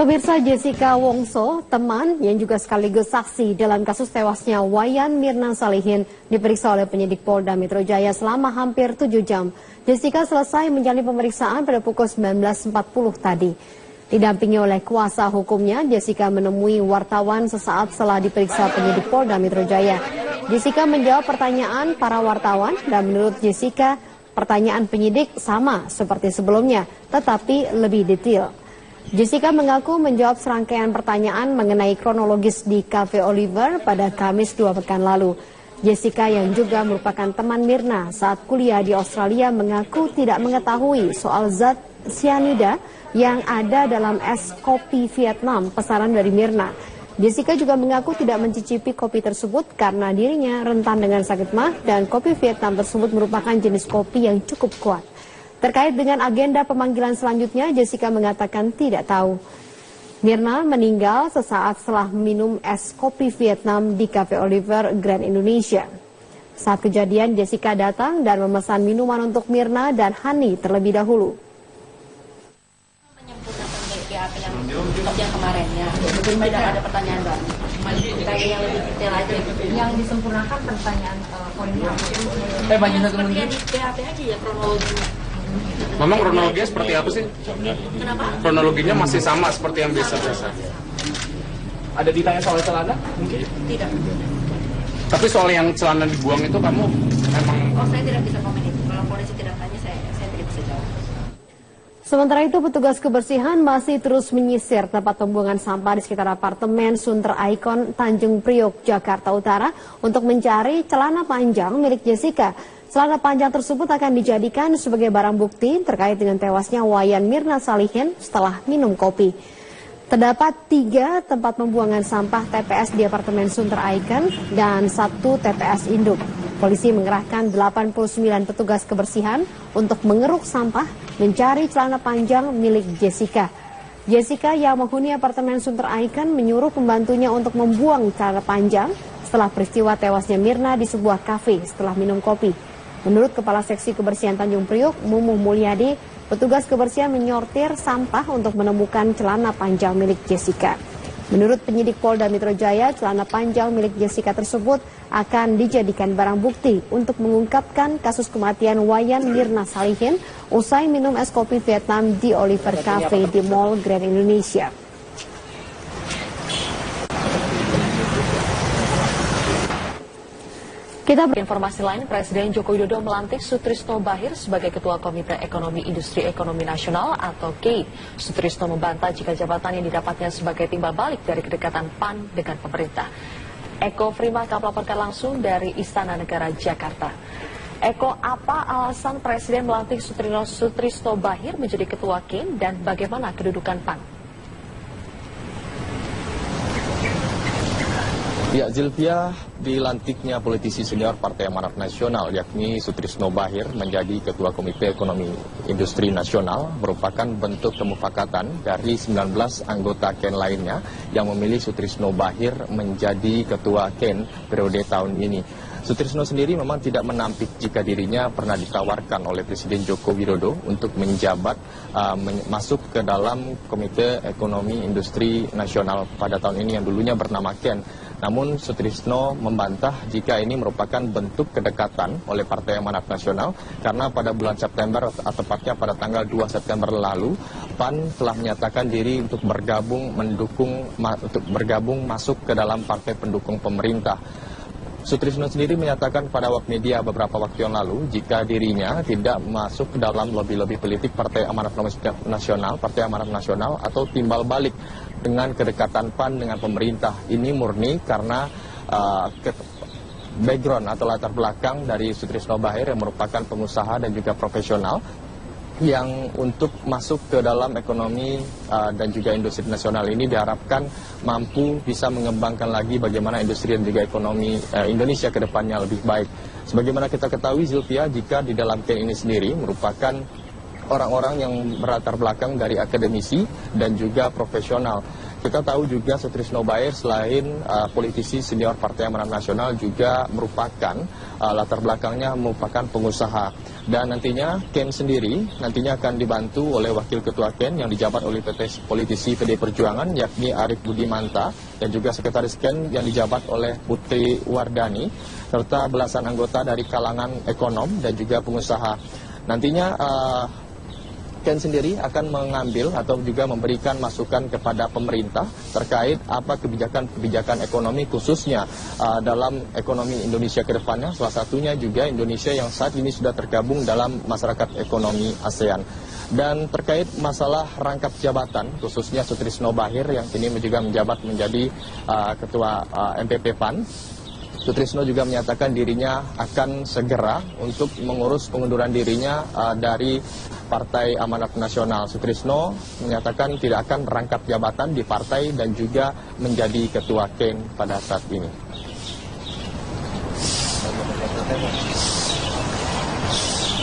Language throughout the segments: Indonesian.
Pemirsa, Jessica Wongso, teman yang juga sekaligus saksi dalam kasus tewasnya Wayan Mirna Salihin, diperiksa oleh penyidik Polda Metro Jaya selama hampir 7 jam. Jessica selesai menjalani pemeriksaan pada pukul 19.40 tadi. Didampingi oleh kuasa hukumnya, Jessica menemui wartawan sesaat setelah diperiksa penyidik Polda Metro Jaya. Jessica menjawab pertanyaan para wartawan dan menurut Jessica, pertanyaan penyidik sama seperti sebelumnya, tetapi lebih detail. Jessica mengaku menjawab serangkaian pertanyaan mengenai kronologis di Cafe Oliver pada Kamis 2 pekan lalu. Jessica yang juga merupakan teman Mirna saat kuliah di Australia mengaku tidak mengetahui soal zat cyanida yang ada dalam es kopi Vietnam pesanan dari Mirna. Jessica juga mengaku tidak mencicipi kopi tersebut karena dirinya rentan dengan sakit mah dan kopi Vietnam tersebut merupakan jenis kopi yang cukup kuat. Terkait dengan agenda pemanggilan selanjutnya, Jessica mengatakan tidak tahu. Mirna meninggal sesaat setelah minum es kopi Vietnam di Cafe Oliver Grand Indonesia. Saat kejadian, Jessica datang dan memesan minuman untuk Mirna dan Hani terlebih dahulu. Yang kemarinnya, tidak ada pertanyaan baru. Kayak yang lebih detail aja. Yang disempurnakan pertanyaan poinnya. Seperti yang di BAP aja ya kronologinya. Memang kronologinya seperti apa sih? Kenapa? Kronologinya masih sama seperti yang biasa-biasa. Ada ditanya soal celana? Mungkin? Tidak. Tapi soal yang celana dibuang itu kamu emang... Oh, saya tidak bisa komen itu. Kalau polisi tidak tanya, saya tidak bisa jawab. Sementara itu, petugas kebersihan masih terus menyisir tempat pembuangan sampah di sekitar apartemen Sunter Icon, Tanjung Priok, Jakarta Utara untuk mencari celana panjang milik Jessica. Celana panjang tersebut akan dijadikan sebagai barang bukti terkait dengan tewasnya Wayan Mirna Salihin setelah minum kopi. Terdapat 3 tempat pembuangan sampah TPS di apartemen Sunter Icon dan 1 TPS induk. Polisi mengerahkan 89 petugas kebersihan untuk mengeruk sampah mencari celana panjang milik Jessica. Jessica yang menghuni apartemen Sunter Icon menyuruh pembantunya untuk membuang celana panjang setelah peristiwa tewasnya Mirna di sebuah kafe setelah minum kopi. Menurut Kepala Seksi Kebersihan Tanjung Priok, Mumuh Mulyadi, petugas kebersihan menyortir sampah untuk menemukan celana panjang milik Jessica. Menurut penyidik Polda Metro Jaya, celana panjang milik Jessica tersebut akan dijadikan barang bukti untuk mengungkapkan kasus kematian Wayan Mirna Salihin usai minum es kopi Vietnam di Oliver Cafe di Mall Grand Indonesia. Kita berinformasi lain, Presiden Joko Widodo melantik Sutrisno Bahir sebagai Ketua Komite Ekonomi Industri Ekonomi Nasional atau KEI. Sutrisno membantah jika jabatan yang didapatnya sebagai timbal balik dari kedekatan PAN dengan pemerintah. Eko Frimak melaporkan langsung dari Istana Negara Jakarta. Eko, apa alasan Presiden melantik Sutrisno Bahir menjadi Ketua KEI dan bagaimana kedudukan PAN? Ya, Zilvia, dilantiknya politisi senior Partai Amanat Nasional yakni Sutrisno Bahir menjadi Ketua Komite Ekonomi Industri Nasional merupakan bentuk kemufakatan dari 19 anggota KEN lainnya yang memilih Sutrisno Bahir menjadi Ketua KEN periode tahun ini. Sutrisno sendiri memang tidak menampik jika dirinya pernah ditawarkan oleh Presiden Joko Widodo untuk menjabat masuk ke dalam Komite Ekonomi Industri Nasional pada tahun ini yang dulunya bernama KEN. Namun Sutrisno membantah jika ini merupakan bentuk kedekatan oleh Partai Amanat Nasional karena pada bulan September, atau tepatnya pada tanggal 2 September lalu, PAN telah menyatakan diri untuk bergabung masuk ke dalam partai pendukung pemerintah. Sutrisno sendiri menyatakan pada awak media beberapa waktu yang lalu jika dirinya tidak masuk ke dalam lobi-lobi politik Partai Amanat Nasional atau timbal balik dengan kedekatan PAN dengan pemerintah. Ini murni karena background atau latar belakang dari Sutrisno Bahir yang merupakan pengusaha dan juga profesional yang untuk masuk ke dalam ekonomi dan juga industri nasional ini diharapkan mampu bisa mengembangkan lagi bagaimana industri dan juga ekonomi Indonesia ke depannya lebih baik. Sebagaimana kita ketahui, Zilvia, jika di dalam KEN ini sendiri merupakan orang-orang yang berlatar belakang dari akademisi dan juga profesional. Kita tahu juga Sutrisno Bair selain politisi senior Partai Amanat Nasional juga merupakan latar belakangnya merupakan pengusaha. Dan nantinya Ken sendiri nantinya akan dibantu oleh Wakil Ketua Ken yang dijabat oleh politisi PD Perjuangan yakni Arief Budimanta, dan juga Sekretaris Ken yang dijabat oleh Putri Wardani, serta belasan anggota dari kalangan ekonom dan juga pengusaha. Nantinya Ken sendiri akan mengambil atau juga memberikan masukan kepada pemerintah terkait apa kebijakan ekonomi khususnya dalam ekonomi Indonesia ke depannya. Salah satunya juga Indonesia yang saat ini sudah tergabung dalam masyarakat ekonomi ASEAN. Dan terkait masalah rangkap jabatan khususnya Sutrisno Bair yang kini juga menjabat menjadi Ketua MPP PAN, Sutrisno juga menyatakan dirinya akan segera untuk mengurus pengunduran dirinya dari Partai Amanat Nasional. Sutrisno menyatakan tidak akan merangkap jabatan di partai dan juga menjadi Ketua Ken pada saat ini.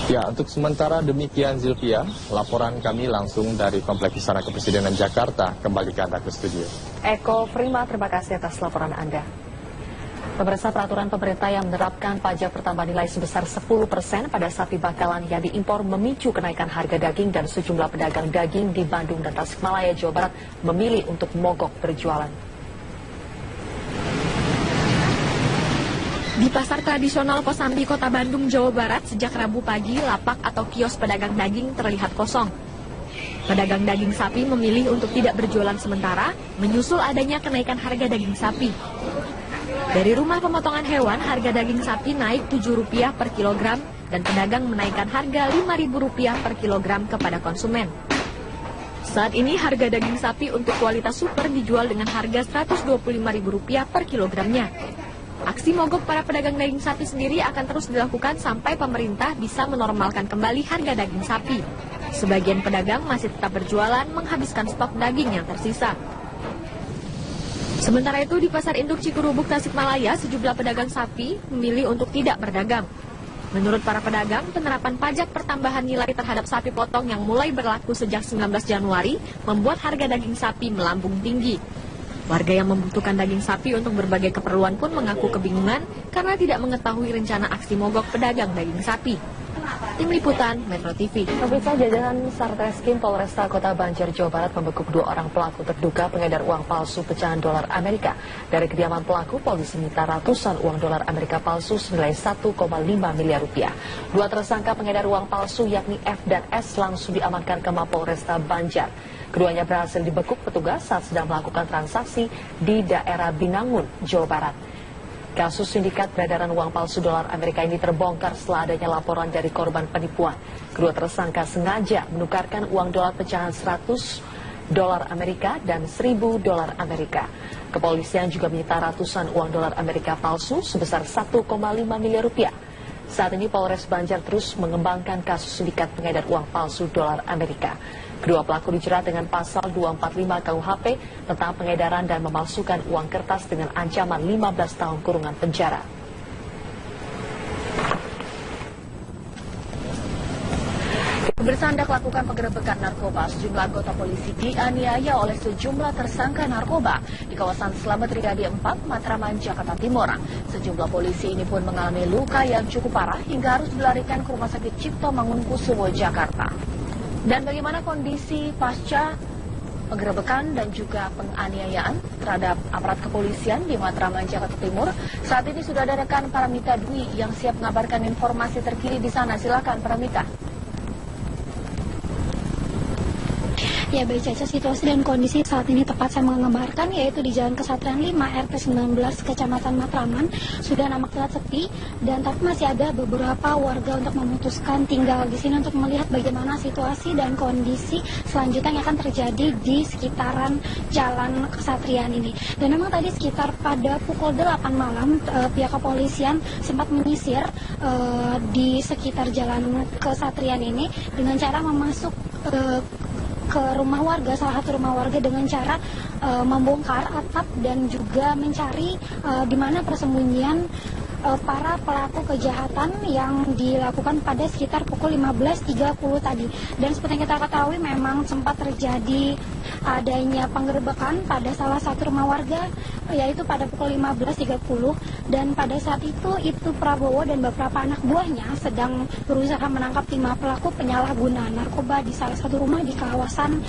Ya, untuk sementara demikian Zilvia, laporan kami langsung dari Kompleks Istana Kepresidenan Jakarta. Kembali ke Anda ke studio. Eko Prima, terima kasih atas laporan Anda. Pemirsa, peraturan pemerintah yang menerapkan pajak pertambahan nilai sebesar 10% pada sapi bakalan yang diimpor memicu kenaikan harga daging, dan sejumlah pedagang daging di Bandung dan Tasikmalaya, Jawa Barat memilih untuk mogok berjualan. Di pasar tradisional Kosambi, Kota Bandung, Jawa Barat, sejak Rabu pagi, lapak atau kios pedagang daging terlihat kosong. Pedagang daging sapi memilih untuk tidak berjualan sementara, menyusul adanya kenaikan harga daging sapi. Dari rumah pemotongan hewan, harga daging sapi naik Rp7 per kilogram dan pedagang menaikkan harga Rp5.000 per kilogram kepada konsumen. Saat ini harga daging sapi untuk kualitas super dijual dengan harga Rp125.000 per kilogramnya. Aksi mogok para pedagang daging sapi sendiri akan terus dilakukan sampai pemerintah bisa menormalkan kembali harga daging sapi. Sebagian pedagang masih tetap berjualan menghabiskan stok daging yang tersisa. Sementara itu di Pasar Induk Cikurubuk, Tasikmalaya, sejumlah pedagang sapi memilih untuk tidak berdagang. Menurut para pedagang, penerapan pajak pertambahan nilai terhadap sapi potong yang mulai berlaku sejak 19 Januari membuat harga daging sapi melambung tinggi. Warga yang membutuhkan daging sapi untuk berbagai keperluan pun mengaku kebingungan karena tidak mengetahui rencana aksi mogok pedagang daging sapi. Tim Liputan Metro TV. Pemirsa, jajaran Satreskrim Polresta Kota Banjar, Jawa Barat membekuk 2 orang pelaku terduga pengedar uang palsu pecahan dolar Amerika. Dari kediaman pelaku, polisi menyita ratusan uang dolar Amerika palsu senilai 1,5 miliar rupiah. 2 tersangka pengedar uang palsu yakni F dan S langsung diamankan ke Mapolresta Banjar. Keduanya berhasil dibekuk petugas saat sedang melakukan transaksi di daerah Binangun, Jawa Barat. Kasus sindikat peredaran uang palsu dolar Amerika ini terbongkar setelah adanya laporan dari korban penipuan. Kedua tersangka sengaja menukarkan uang dolar pecahan 100 dolar Amerika dan 1.000 dolar Amerika. Kepolisian juga menyita ratusan uang dolar Amerika palsu sebesar 1,5 miliar rupiah. Saat ini Polres Banjar terus mengembangkan kasus sindikat pengedar uang palsu dolar Amerika. Kedua pelaku dijerat dengan pasal 245 KUHP tentang pengedaran dan memalsukan uang kertas dengan ancaman 15 tahun kurungan penjara. Bersandak lakukan penggerebekan narkoba, sejumlah anggota polisi dianiaya oleh sejumlah tersangka narkoba di kawasan Slamet Riyadi 4, Matraman, Jakarta Timur. Sejumlah polisi ini pun mengalami luka yang cukup parah hingga harus dilarikan ke Rumah Sakit Cipto Mangunkusumo, Jakarta. Dan bagaimana kondisi pasca penggerebekan dan juga penganiayaan terhadap aparat kepolisian di Matraman, Jakarta Timur? Saat ini sudah ada rekan Paramita Dwi yang siap mengabarkan informasi terkini di sana. Silakan Paramita. Ya baik Caca, situasi dan kondisi saat ini tepat saya mengabarkan yaitu di Jalan Kesatrian 5 RT 19 Kecamatan Matraman sudah nampak terlihat sepi, dan tapi masih ada beberapa warga untuk memutuskan tinggal di sini untuk melihat bagaimana situasi dan kondisi selanjutnya yang akan terjadi di sekitaran Jalan Kesatrian ini. Dan memang tadi sekitar pada pukul 8 malam pihak kepolisian sempat menyisir di sekitar Jalan Kesatrian ini dengan cara memasuk ke rumah warga, salah satu rumah warga dengan cara membongkar atap dan juga mencari di mana persembunyian para pelaku kejahatan yang dilakukan pada sekitar pukul 15.30 tadi. Dan seperti yang kita ketahui memang sempat terjadi adanya penggerebekan pada salah satu rumah warga, yaitu pada pukul 15.30, dan pada saat itu Prabowo dan beberapa anak buahnya sedang berusaha menangkap 5 pelaku penyalahgunaan narkoba di salah satu rumah di kawasan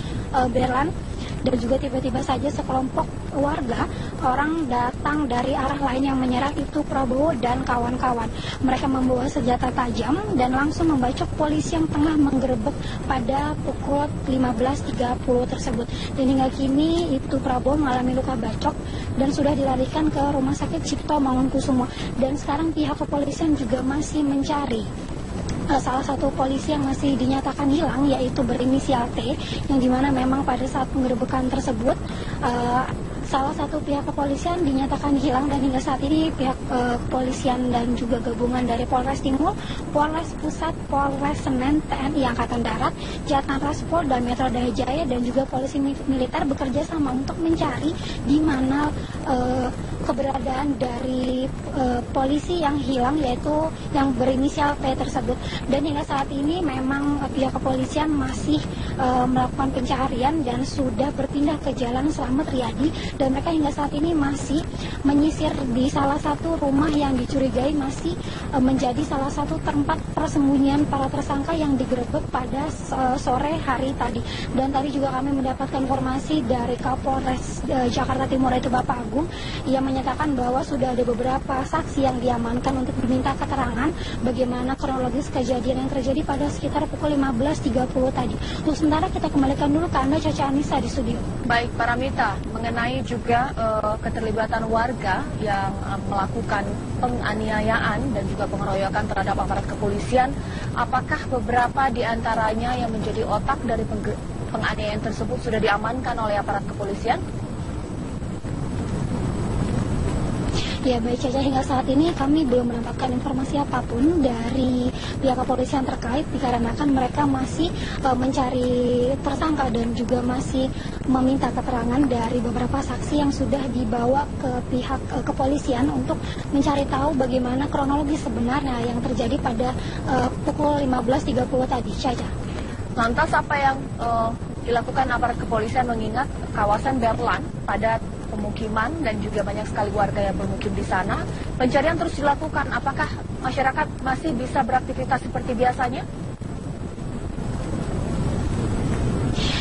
Berlan. Dan juga tiba-tiba saja sekelompok warga, orang datang dari arah lain yang menyerang itu Prabowo dan kawan-kawan. Mereka membawa senjata tajam dan langsung membacok polisi yang tengah menggerebek pada pukul 15.30 tersebut. Dan hingga kini itu Prabowo mengalami luka bacok dan sudah dilarikan ke Rumah Sakit Cipto Mangunkusumo. Dan sekarang pihak kepolisian juga masih mencari salah satu polisi yang masih dinyatakan hilang, yaitu berinisial T, yang dimana memang pada saat penggerebekan tersebut salah satu pihak kepolisian dinyatakan hilang, dan hingga saat ini pihak kepolisian dan juga gabungan dari Polres Timur, Polres Pusat, Polres Senen, TNI Angkatan Darat, Jatan Ras Polda Metro Jaya dan juga polisi militer bekerja sama untuk mencari di mana keberadaan dari polisi yang hilang, yaitu yang berinisial T tersebut. Dan hingga saat ini memang pihak kepolisian masih melakukan pencarian dan sudah berpindah ke Jalan Slamet Riyadi, dan mereka hingga saat ini masih menyisir di salah satu rumah yang dicurigai masih menjadi salah satu tempat persembunyian para tersangka yang digerebek pada sore hari tadi. Dan tadi juga kami mendapatkan informasi dari Kapolres Jakarta Timur, yaitu Bapak Agung, yang menyatakan bahwa sudah ada beberapa saksi yang diamankan untuk diminta keterangan bagaimana kronologis kejadian yang terjadi pada sekitar pukul 15.30 tadi. Untuk sementara kita kembalikan dulu ke Anda, Caca Anissa, di studio. Baik, Paramita, mengenai juga keterlibatan warga yang melakukan penganiayaan dan juga pengeroyokan terhadap aparat kepolisian, apakah beberapa di antaranya yang menjadi otak dari penganiayaan tersebut sudah diamankan oleh aparat kepolisian? Ya baik Caca, hingga saat ini kami belum mendapatkan informasi apapun dari pihak kepolisian terkait, dikarenakan mereka masih mencari tersangka dan juga masih meminta keterangan dari beberapa saksi yang sudah dibawa ke pihak kepolisian untuk mencari tahu bagaimana kronologis sebenarnya yang terjadi pada pukul 15.30 tadi, Caca. Lantas apa yang dilakukan aparat kepolisian mengingat kawasan Berlan padat pemukiman dan juga banyak sekali warga yang bermukim di sana? Pencarian terus dilakukan. Apakah masyarakat masih bisa beraktivitas seperti biasanya?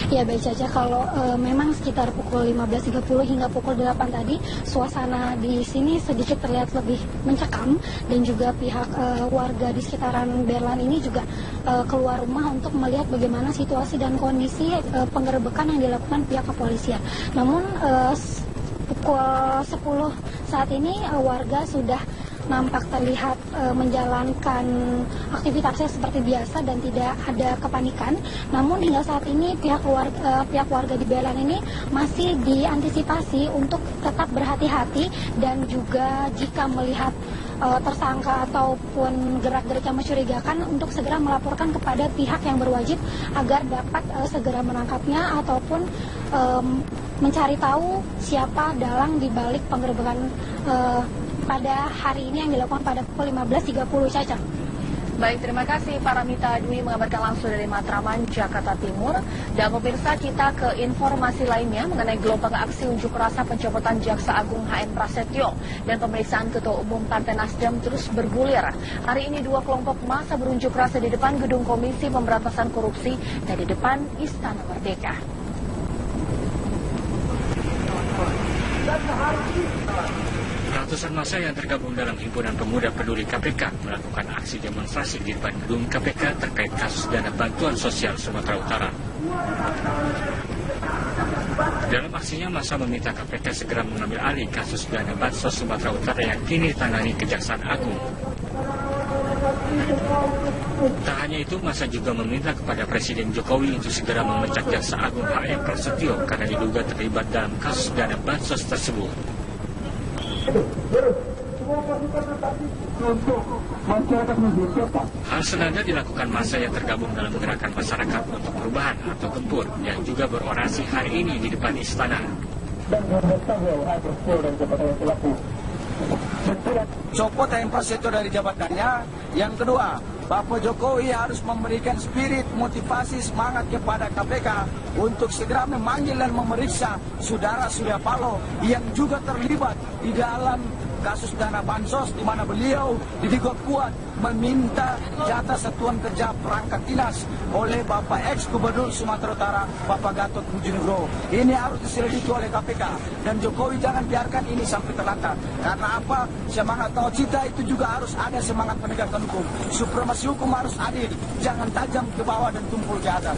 Ya baik Caca, kalau memang sekitar pukul 15.30 hingga pukul 8 tadi suasana di sini sedikit terlihat lebih mencekam, dan juga pihak warga di sekitaran Berlan ini juga keluar rumah untuk melihat bagaimana situasi dan kondisi penggerebekan yang dilakukan pihak kepolisian. Namun pukul 10 saat ini warga sudah nampak terlihat menjalankan aktivitasnya seperti biasa dan tidak ada kepanikan. Namun hingga saat ini pihak warga di Berlan ini masih diantisipasi untuk tetap berhati-hati, dan juga jika melihat tersangka ataupun gerak-gerik yang mencurigakan untuk segera melaporkan kepada pihak yang berwajib agar dapat segera menangkapnya ataupun mencari tahu siapa dalang di balik penggerebekan pada hari ini yang dilakukan pada pukul 15.30, Caca. Baik, terima kasih Paramita Dwi mengabarkan langsung dari Matraman, Jakarta Timur. Dan pemirsa, kita ke informasi lainnya mengenai gelombang aksi unjuk rasa pencopotan Jaksa Agung HN Prasetyo dan pemeriksaan Ketua Umum Partai Nasdem terus bergulir. Hari ini dua kelompok massa berunjuk rasa di depan gedung Komisi Pemberantasan Korupsi dan di depan Istana Merdeka. Ratusan massa yang tergabung dalam Himpunan Pemuda Peduli KPK melakukan aksi demonstrasi di depan gedung KPK terkait kasus dana bantuan sosial Sumatera Utara. Dalam aksinya, massa meminta KPK segera mengambil alih kasus dana bansos Sumatera Utara yang kini ditangani Kejaksaan Agung. Tak hanya itu, massa juga meminta kepada Presiden Jokowi untuk segera memecat Jaksa Agung HN Prasetyo karena diduga terlibat dalam kasus dana bansos tersebut. Hal senada dilakukan massa yang tergabung dalam gerakan masyarakat untuk perubahan atau Gempur yang juga berorasi hari ini di depan istana. Copot HN Prasetyo dari jabatannya. Yang kedua, Bapak Jokowi harus memberikan spirit, motivasi, semangat kepada KPK untuk segera memanggil dan memeriksa saudara Surya Paloh yang juga terlibat di dalam kasus dana bansos, di mana beliau diduga kuat meminta jatah satuan kerja perangkat dinas oleh Bapak ex-Gubernur Sumatera Utara, Bapak Gatot Nurjanegara. Ini harus diselidiki oleh KPK, dan Jokowi jangan biarkan ini sampai terlantar. Karena apa? Semangat nawacita itu juga harus ada semangat penegakan hukum. Supremasi hukum harus adil, jangan tajam ke bawah dan tumpul ke atas.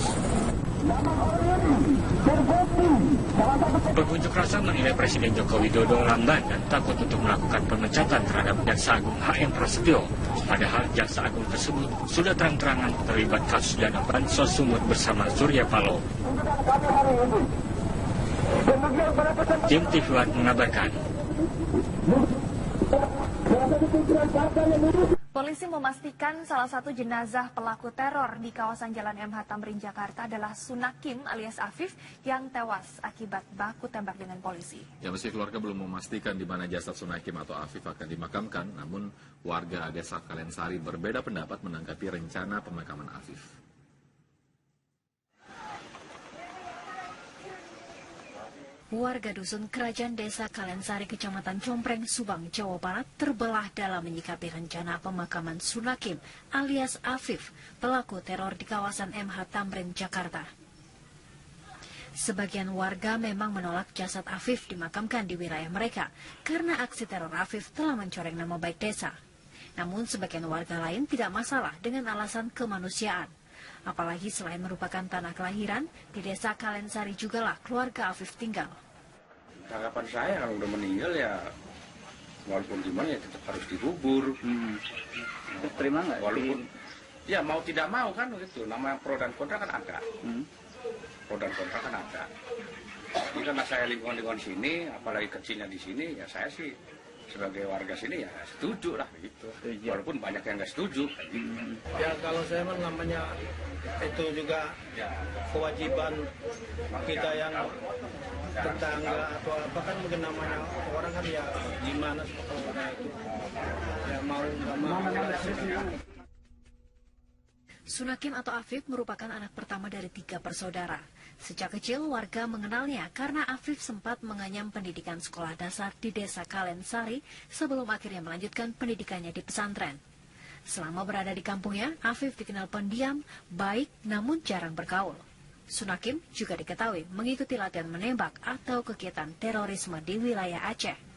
Pengunjuk rasa menilai Presiden Joko Widodo lamban dan takut untuk melakukan pemecatan terhadap Jaksa Agung HM Prasetyo. Padahal Jaksa Agung tersebut sudah terang-terangan terlibat kasus dana bansos sumut bersama Surya Paloh. Tim TV One mengabarkan. Polisi memastikan salah satu jenazah pelaku teror di kawasan Jalan MH Tamrin, Jakarta adalah Sunakim alias Afif yang tewas akibat baku tembak dengan polisi. Ya, meski keluarga belum memastikan di mana jasad Sunakim atau Afif akan dimakamkan, namun warga desa Kalensari berbeda pendapat menanggapi rencana pemakaman Afif. Warga dusun Kerajaan Desa Kalensari, Kecamatan Compreng, Subang, Jawa Barat terbelah dalam menyikapi rencana pemakaman Sunakim alias Afif, pelaku teror di kawasan MH Tamrin, Jakarta. Sebagian warga memang menolak jasad Afif dimakamkan di wilayah mereka karena aksi teror Afif telah mencoreng nama baik desa. Namun sebagian warga lain tidak masalah dengan alasan kemanusiaan. Apalagi selain merupakan tanah kelahiran, di desa Kalensari jugalah keluarga Afif tinggal. Tanggapan saya kalau udah meninggal ya, walaupun gimana ya tetap harus dikubur. Terima nggak? Walaupun ya mau tidak mau kan gitu. Nama pro dan kontra kan ada. Pro dan kontra kan ada. Jadi karena saya lingkungan sini, apalagi kecilnya di sini, ya saya sih sebagai warga sini ya setuju lah gitu. Walaupun banyak yang nggak setuju. Ya kalau saya namanya itu juga kewajiban kita yang tetangga atau apa kan mungkin namanya orang kan ya gimana sebetulnya itu ya mau nggak mau. Sunakim atau Afif merupakan anak pertama dari 3 bersaudara. Sejak kecil warga mengenalnya karena Afif sempat menganyam pendidikan sekolah dasar di desa Kalensari sebelum akhirnya melanjutkan pendidikannya di pesantren. Selama berada di kampungnya, Afif dikenal pendiam, baik namun jarang bergaul. Sunakim juga diketahui mengikuti latihan menembak atau kegiatan terorisme di wilayah Aceh.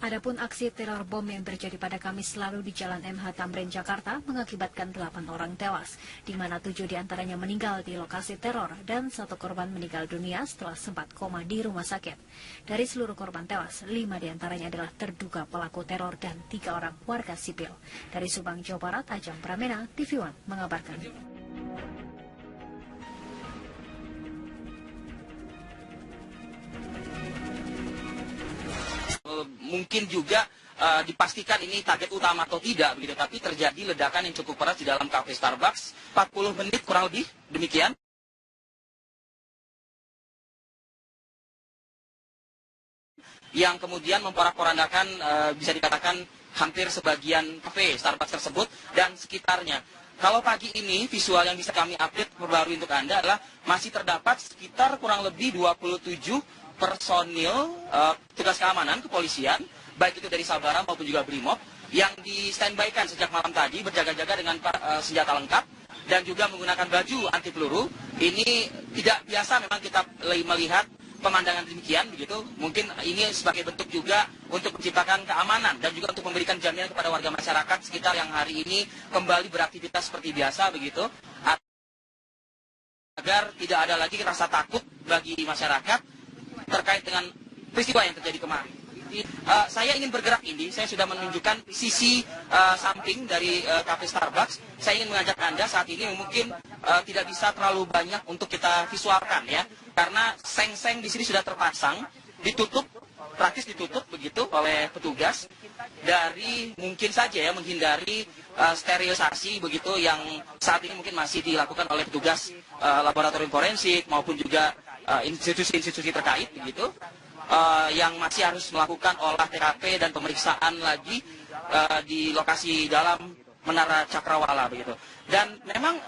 Adapun aksi teror bom yang terjadi pada Kamis lalu di Jalan MH Tamrin, Jakarta mengakibatkan 8 orang tewas, di mana 7 diantaranya meninggal di lokasi teror dan 1 korban meninggal dunia setelah sempat koma di rumah sakit. Dari seluruh korban tewas, 5 diantaranya adalah terduga pelaku teror dan 3 orang warga sipil. Dari Subang, Jawa Barat, Ajang Pramena, TV One mengabarkan. Mungkin juga dipastikan ini target utama atau tidak begitu, tapi terjadi ledakan yang cukup keras di dalam kafe Starbucks 40 menit kurang lebih demikian. Yang kemudian memporak-porandakan bisa dikatakan hampir sebagian kafe Starbucks tersebut dan sekitarnya. Kalau pagi ini visual yang bisa kami update perbarui untuk Anda adalah masih terdapat sekitar kurang lebih 27 personil tugas keamanan kepolisian, baik itu dari Sabara maupun juga Brimob, yang di standby-kan sejak malam tadi berjaga-jaga dengan senjata lengkap dan juga menggunakan baju anti peluru. Ini tidak biasa memang kita melihat pemandangan demikian begitu. Mungkin ini sebagai bentuk juga untuk menciptakan keamanan dan juga untuk memberikan jaminan kepada warga masyarakat sekitar yang hari ini kembali beraktivitas seperti biasa begitu, agar tidak ada lagi rasa takut bagi masyarakat terkait dengan peristiwa yang terjadi kemarin. Saya ingin bergerak ini, saya sudah menunjukkan sisi samping dari kafe Starbucks. Saya ingin mengajak Anda saat ini mungkin tidak bisa terlalu banyak untuk kita visualkan ya, karena seng-seng di sini sudah terpasang, ditutup, praktis ditutup begitu oleh petugas dari mungkin saja ya menghindari sterilisasi begitu yang saat ini mungkin masih dilakukan oleh petugas laboratorium forensik maupun juga institusi-institusi terkait begitu. yang masih harus melakukan olah TKP dan pemeriksaan lagi di lokasi dalam Menara Cakrawala begitu. Dan memang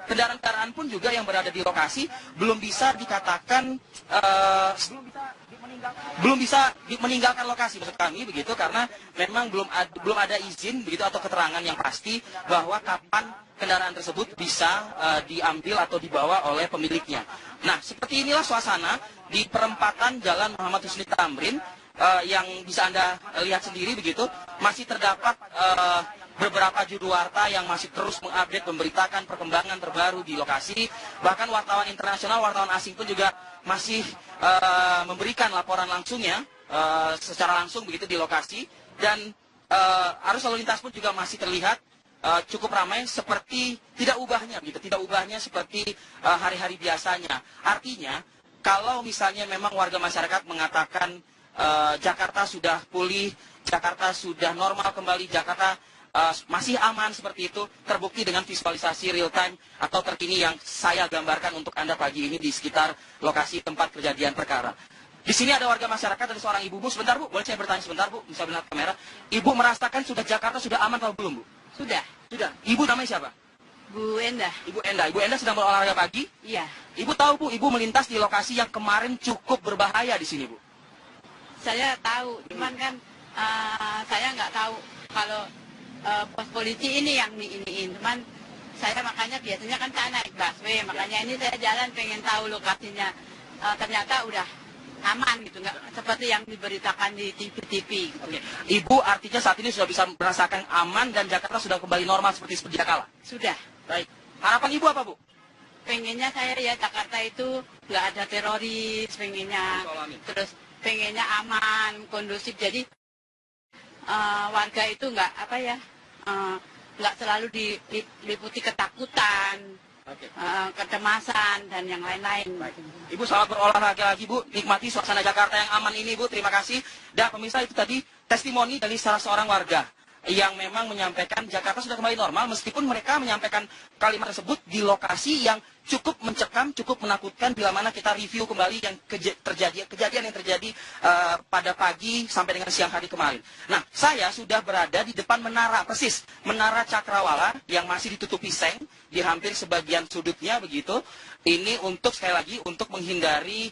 kendaraan-kendaraan pun juga yang berada di lokasi belum bisa dikatakan meninggalkan lokasi maksud kami begitu, karena memang belum ada izin begitu atau keterangan yang pasti bahwa kapan kendaraan tersebut bisa diambil atau dibawa oleh pemiliknya. Nah, seperti inilah suasana di perempatan Jalan Muhammad Husni Tamrin yang bisa Anda lihat sendiri begitu. Masih terdapat beberapa juru warta yang masih terus mengupdate, memberitakan perkembangan terbaru di lokasi. Bahkan wartawan internasional, wartawan asing pun juga masih memberikan laporan langsungnya secara langsung begitu di lokasi. Dan arus lalu lintas pun juga masih terlihat cukup ramai, seperti tidak ubahnya begitu, tidak ubahnya seperti hari-hari biasanya. Artinya kalau misalnya memang warga masyarakat mengatakan Jakarta sudah pulih, Jakarta sudah normal kembali, Jakarta masih aman seperti itu, terbukti dengan visualisasi real time atau terkini yang saya gambarkan untuk Anda pagi ini di sekitar lokasi tempat kejadian perkara. Di sini ada warga masyarakat, ada seorang ibu. Bu, sebentar Bu, boleh saya bertanya sebentar Bu, bisa melihat kamera. Ibu merasakan sudah Jakarta sudah aman atau belum Bu? Sudah. Sudah. Ibu namanya siapa? Bu Endah. Ibu Endah. Ibu Endah sedang berolahraga pagi? Iya. Ibu tahu Bu, Ibu melintas di lokasi yang kemarin cukup berbahaya di sini Bu? Saya tahu, cuman kan saya nggak tahu kalau pos polisi ini yang iniin. Cuman saya makanya biasanya kan saya naik busway, makanya ini saya jalan pengen tahu lokasinya. Ternyata udah aman gitu, nggak seperti yang diberitakan di TV-TV. Gitu. Oke. Ibu artinya saat ini sudah bisa merasakan aman dan Jakarta sudah kembali normal seperti sedia kala? Sudah. Baik. Harapan Ibu apa Bu? Pengennya saya ya Jakarta itu nggak ada teroris, pengennya. Terus pengennya aman, kondusif. Jadi warga itu nggak nggak selalu diliputi ketakutan. Kecemasan dan yang lain-lain. Ibu selamat berolahraga lagi Bu, nikmati suasana Jakarta yang aman ini Bu, terima kasih. Dan pemirsa, itu tadi testimoni dari salah seorang warga yang memang menyampaikan Jakarta sudah kembali normal, meskipun mereka menyampaikan kalimat tersebut di lokasi yang cukup mencekam, cukup menakutkan bila mana kita review kembali yang kejadian yang terjadi pada pagi sampai dengan siang hari kemarin. Nah, saya sudah berada di depan menara, persis Menara Cakrawala yang masih ditutupi seng di hampir sebagian sudutnya begitu. Ini untuk sekali lagi untuk menghindari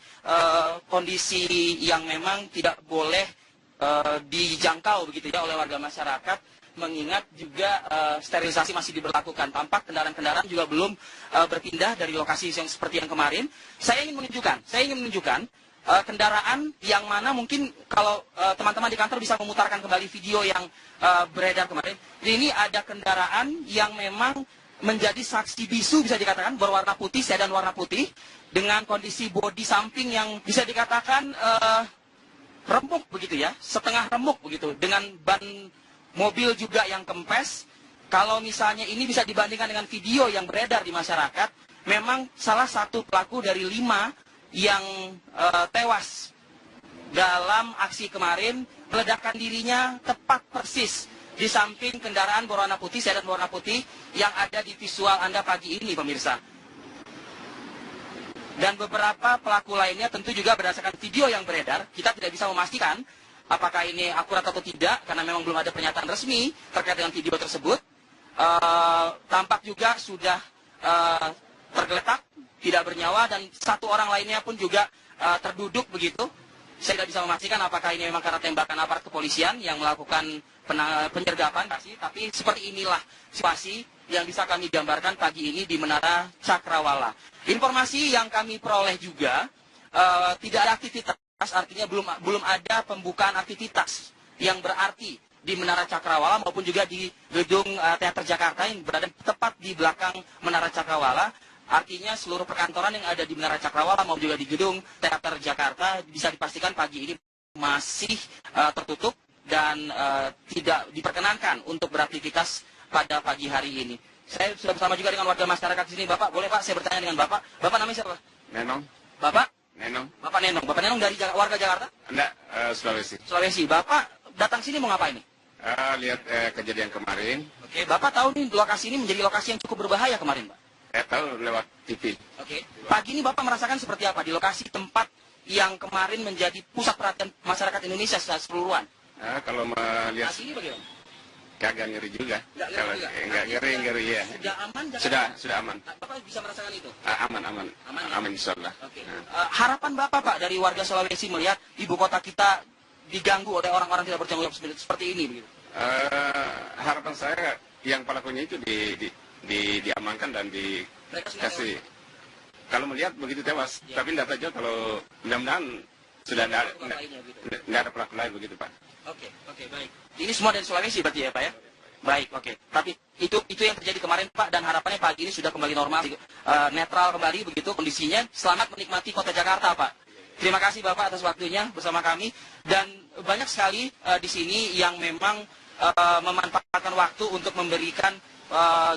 kondisi yang memang tidak boleh dijangkau begitu ya oleh warga masyarakat, mengingat juga sterilisasi masih diberlakukan. Tampak kendaraan-kendaraan juga belum berpindah dari lokasi yang seperti yang kemarin. Saya ingin menunjukkan kendaraan yang mana mungkin kalau teman-teman di kantor bisa memutarkan kembali video yang beredar kemarin. Ini ada kendaraan yang memang menjadi saksi bisu bisa dikatakan, berwarna putih, sedan warna putih dengan kondisi bodi samping yang bisa dikatakan remuk begitu ya, setengah remuk begitu, dengan ban mobil juga yang kempes. Kalau misalnya ini bisa dibandingkan dengan video yang beredar di masyarakat, memang salah satu pelaku dari 5 yang tewas dalam aksi kemarin meledakkan dirinya tepat persis di samping kendaraan berwarna putih, sedan berwarna putih yang ada di visual Anda pagi ini pemirsa. Dan beberapa pelaku lainnya tentu juga berdasarkan video yang beredar, kita tidak bisa memastikan apakah ini akurat atau tidak, karena memang belum ada pernyataan resmi terkait dengan video tersebut. Tampak juga sudah tergeletak, tidak bernyawa, dan satu orang lainnya pun juga terduduk begitu. Saya tidak bisa memastikan apakah ini memang karena tembakan aparat kepolisian yang melakukan penyergapan, tapi seperti inilah situasi yang bisa kami gambarkan pagi ini di Menara Cakrawala. Informasi yang kami peroleh juga tidak ada aktivitas, artinya belum ada pembukaan aktivitas yang berarti di Menara Cakrawala maupun juga di gedung Teater Jakarta yang berada tepat di belakang Menara Cakrawala. Artinya seluruh perkantoran yang ada di Menara Cakrawala maupun juga di gedung Teater Jakarta bisa dipastikan pagi ini masih tertutup dan tidak diperkenankan untuk beraktivitas pada pagi hari ini. Saya sudah bersama juga dengan warga masyarakat di sini. Bapak, boleh Pak saya bertanya dengan Bapak? Bapak namanya siapa? Nenong. Bapak? Nenong. Bapak Nenong. Bapak Nenong dari warga Jakarta? Enggak, Sulawesi. Sulawesi. Bapak datang sini mau ngapain nih? Lihat kejadian kemarin. Oke, Bapak tahu nih lokasi ini menjadi lokasi yang cukup berbahaya kemarin, Pak? Tahu lewat TV. Oke. Pagi ini Bapak merasakan seperti apa di lokasi tempat yang kemarin menjadi pusat perhatian masyarakat Indonesia secara keseluruhan? Kalau melihat Saat ini bagaimana? kagak ngeri juga. Kalau enggak ngeri ya. Sudah aman? Sudah aman. Bapak bisa merasakan itu? Aman insyaallah. Harapan Bapak, Pak, dari warga Sulawesi melihat ibu kota kita diganggu oleh orang-orang tidak bertanggung jawab seperti ini begitu? Harapan saya yang pelakunya itu diamankan dan dikasih. Kalau melihat begitu tewas, tapi tidak tahu kalau mudah-mudahan sudah tidak ada pelaku lain begitu, Pak. Oke, baik. Ini semua dari Sulawesi berarti ya, Pak ya? Baik, oke. Tapi itu yang terjadi kemarin, Pak, dan harapannya pagi ini sudah kembali normal, netral kembali begitu kondisinya. Selamat menikmati kota Jakarta, Pak. Terima kasih Bapak atas waktunya bersama kami, dan banyak sekali di sini yang memang memanfaatkan waktu untuk memberikan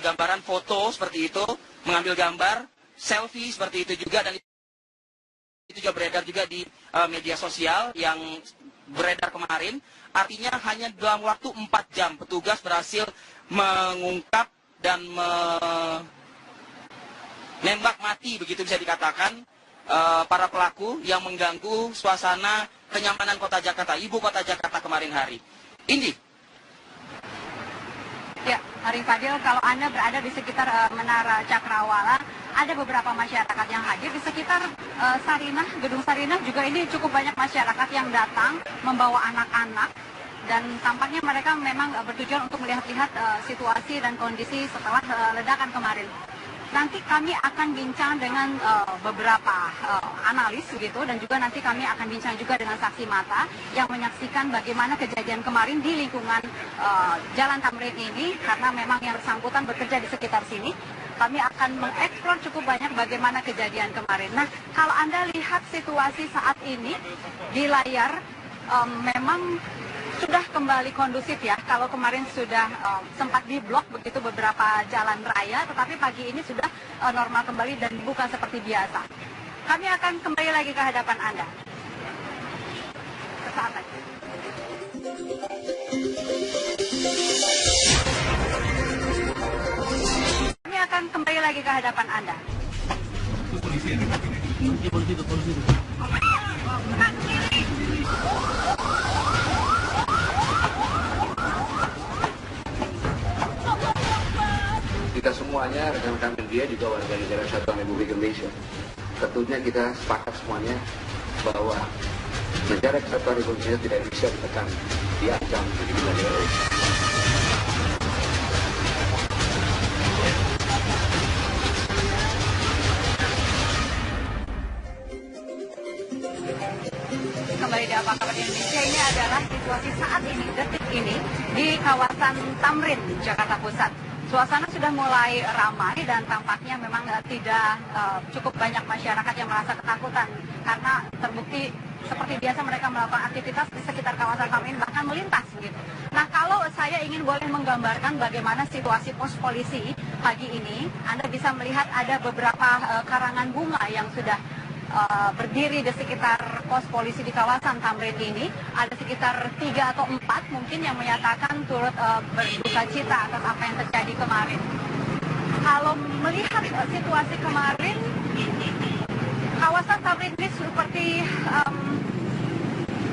gambaran foto seperti itu, mengambil gambar, selfie seperti itu juga, dan itu juga beredar juga di media sosial yang beredar kemarin. Artinya hanya dalam waktu 4 jam petugas berhasil mengungkap dan menembak mati, begitu bisa dikatakan, para pelaku yang mengganggu suasana kenyamanan kota Jakarta, ibu kota Jakarta kemarin hari. Indi. Ya, Arif Fadil, kalau Anda berada di sekitar Menara Cakrawala, ada beberapa masyarakat yang hadir. Di sekitar Sarinah, Gedung Sarinah juga ini cukup banyak masyarakat yang datang membawa anak-anak. Dan tampaknya mereka memang bertujuan untuk melihat-lihat situasi dan kondisi setelah ledakan kemarin. Nanti kami akan bincang dengan beberapa analis begitu, dan juga nanti kami akan bincang juga dengan saksi mata yang menyaksikan bagaimana kejadian kemarin di lingkungan Jalan Tamrin ini, karena memang yang bersangkutan bekerja di sekitar sini. Kami akan mengeksplor cukup banyak bagaimana kejadian kemarin. Nah, kalau Anda lihat situasi saat ini di layar, memang sudah kembali kondusif ya. Kalau kemarin sudah sempat diblok begitu beberapa jalan raya, tetapi pagi ini sudah normal kembali dan bukan seperti biasa. Kami akan kembali lagi ke hadapan Anda. Sesaat lagi. Kami akan kembali lagi ke hadapan Anda. Kita semuanya, rekan-rekan media juga warga negara Kesatuan Republik Indonesia, tentunya kita sepakat semuanya bahwa negara Kesatuan Republik Indonesia tidak bisa ditekan, diancam begitu saja. Kembali di Apa Kabar Indonesia, ini adalah situasi saat ini, detik ini, di kawasan Tamrin, Jakarta Pusat. Suasana sudah mulai ramai dan tampaknya memang tidak cukup banyak masyarakat yang merasa ketakutan, karena terbukti seperti biasa mereka melakukan aktivitas di sekitar kawasan Tamrin, bahkan melintas begitu. Nah, kalau saya ingin boleh menggambarkan bagaimana situasi pos polisi pagi ini, Anda bisa melihat ada beberapa karangan bunga yang sudah berdiri di sekitar pos polisi di kawasan Tamrin ini. Ada sekitar 3 atau 4 mungkin yang menyatakan turut berduka cita atas apa yang terjadi kemarin. Kalau melihat situasi kemarin, kawasan Tamrin ini seperti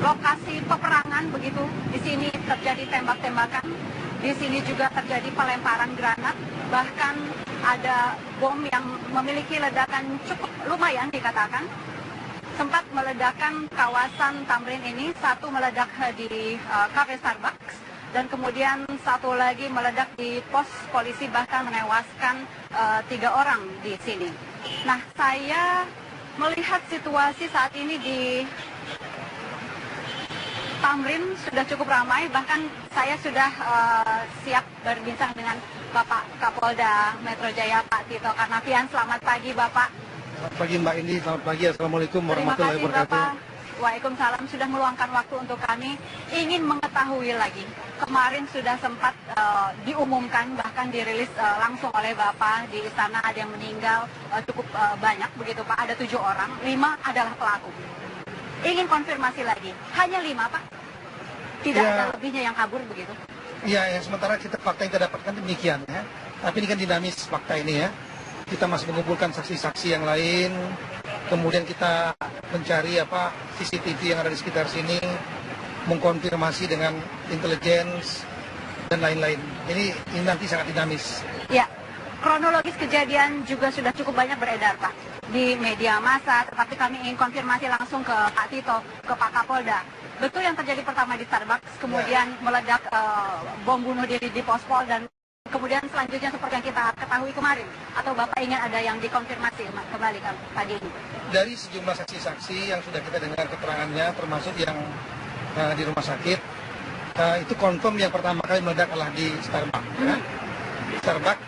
lokasi peperangan begitu. Di sini terjadi tembak-tembakan, di sini juga terjadi pelemparan granat, bahkan ada bom yang memiliki ledakan cukup lumayan dikatakan. Sempat meledakkan kawasan Tamrin ini, satu meledak di kafe Starbucks, dan kemudian satu lagi meledak di pos polisi, bahkan menewaskan 3 orang di sini. Nah, saya melihat situasi saat ini di Tamrin sudah cukup ramai, bahkan saya sudah siap berbincang dengan Bapak Kapolda Metro Jaya, Pak Tito Karnavian. Selamat pagi, Bapak. Selamat pagi, Mbak Indi. Selamat pagi. Assalamualaikum warahmatullahi wabarakatuh. Terima kasih, Bapak. Waalaikumsalam, sudah meluangkan waktu untuk kami. Ingin mengetahui lagi, kemarin sudah sempat diumumkan, bahkan dirilis langsung oleh Bapak di istana, ada yang meninggal cukup banyak begitu, Pak. Ada 7 orang, 5 adalah pelaku. Ingin konfirmasi lagi, hanya 5, Pak? Tidak ada lebihnya yang kabur begitu? Iya, yang sementara fakta yang kita dapatkan demikian ya. Tapi ini kan dinamis fakta ini ya. Kita masih mengumpulkan saksi-saksi yang lain kemudian kita mencari CCTV yang ada di sekitar sini, mengkonfirmasi dengan intelligence dan lain-lain. Ini nanti sangat dinamis. Ya, kronologis kejadian juga sudah cukup banyak beredar, Pak, di media massa, tetapi kami ingin konfirmasi langsung ke Pak Tito, ke Pak Kapolda. Betul yang terjadi pertama di Starbucks, kemudian meledak bom bunuh diri di Pospol, dan kemudian selanjutnya seperti yang kita ketahui kemarin, atau Bapak ingin ada yang dikonfirmasi kembali pagi ini? Dari sejumlah saksi-saksi yang sudah kita dengar keterangannya, termasuk yang di rumah sakit, itu confirm yang pertama kali meledak adalah di Starbucks. Di Starbucks.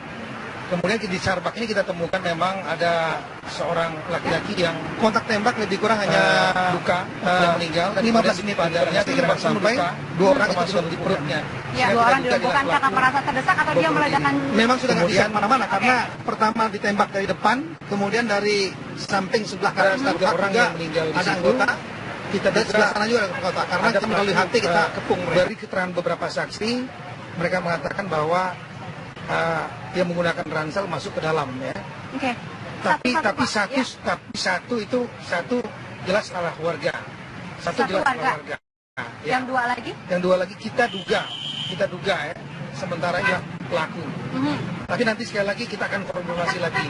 Kemudian di Starbucks ini kita temukan memang ada seorang laki-laki yang kontak tembak lebih kurang hanya luka, yang meninggal. Dan 15 menit padarnya kira-kira sampai 2 orang itu di perutnya. Ya, 2 orang dilumpuhkan karena merasa terdesak atau dia meledakkan? Memang sudah nggak bisa kemana-mana, karena pertama ditembak dari depan, kemudian dari samping sebelah kanan Starbucks orang yang meninggal ada anggota. Kita dari sebelah sana juga ada anggota, karena kita melalui hati kita kepung. Dari keterangan beberapa saksi, mereka mengatakan bahwa dia menggunakan ransel masuk ke dalam, ya. Oke. Tapi satu jelas salah warga. Satu jelas salah warga. Nah, ya. Yang dua lagi kita duga ya. Sementara yang pelaku. Tapi nanti sekali lagi kita akan konfirmasi lagi.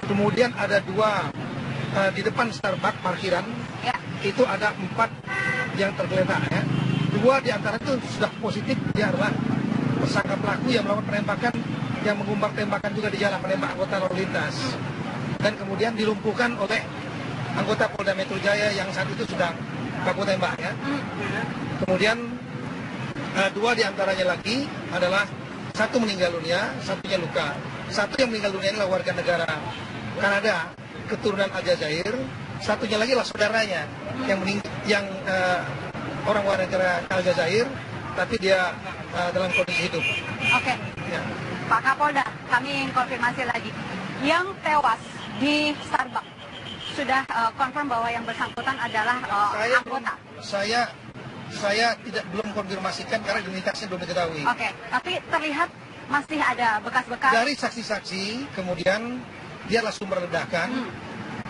Kemudian ada 2 di depan Starbucks parkiran. Itu ada 4 yang tergeletak, ya. 2 di antara itu sudah positif, dia adalah tersangka pelaku yang melakukan penembakan, yang mengumbar tembakan juga di jalan, menembak anggota lalu lintas, dan kemudian dilumpuhkan oleh anggota Polda Metro Jaya yang saat itu sudah baku tembak, ya. Kemudian 2 di antaranya lagi adalah satu meninggal dunia, satunya luka. Satu yang meninggal dunia adalah warga negara Kanada keturunan Aljazair, satunya lagi adalah saudaranya yang orang warga negara Aljazair, tapi dia dalam kondisi hidup. Oke. Ya. Pak Kapolda, kami ingin konfirmasi lagi. Yang tewas di Starbucks sudah confirm bahwa yang bersangkutan adalah anggota. Saya belum konfirmasikan karena identitasnya belum diketahui. Oke, tapi terlihat masih ada bekas-bekas. Dari saksi-saksi, kemudian dia adalah sumber ledakan.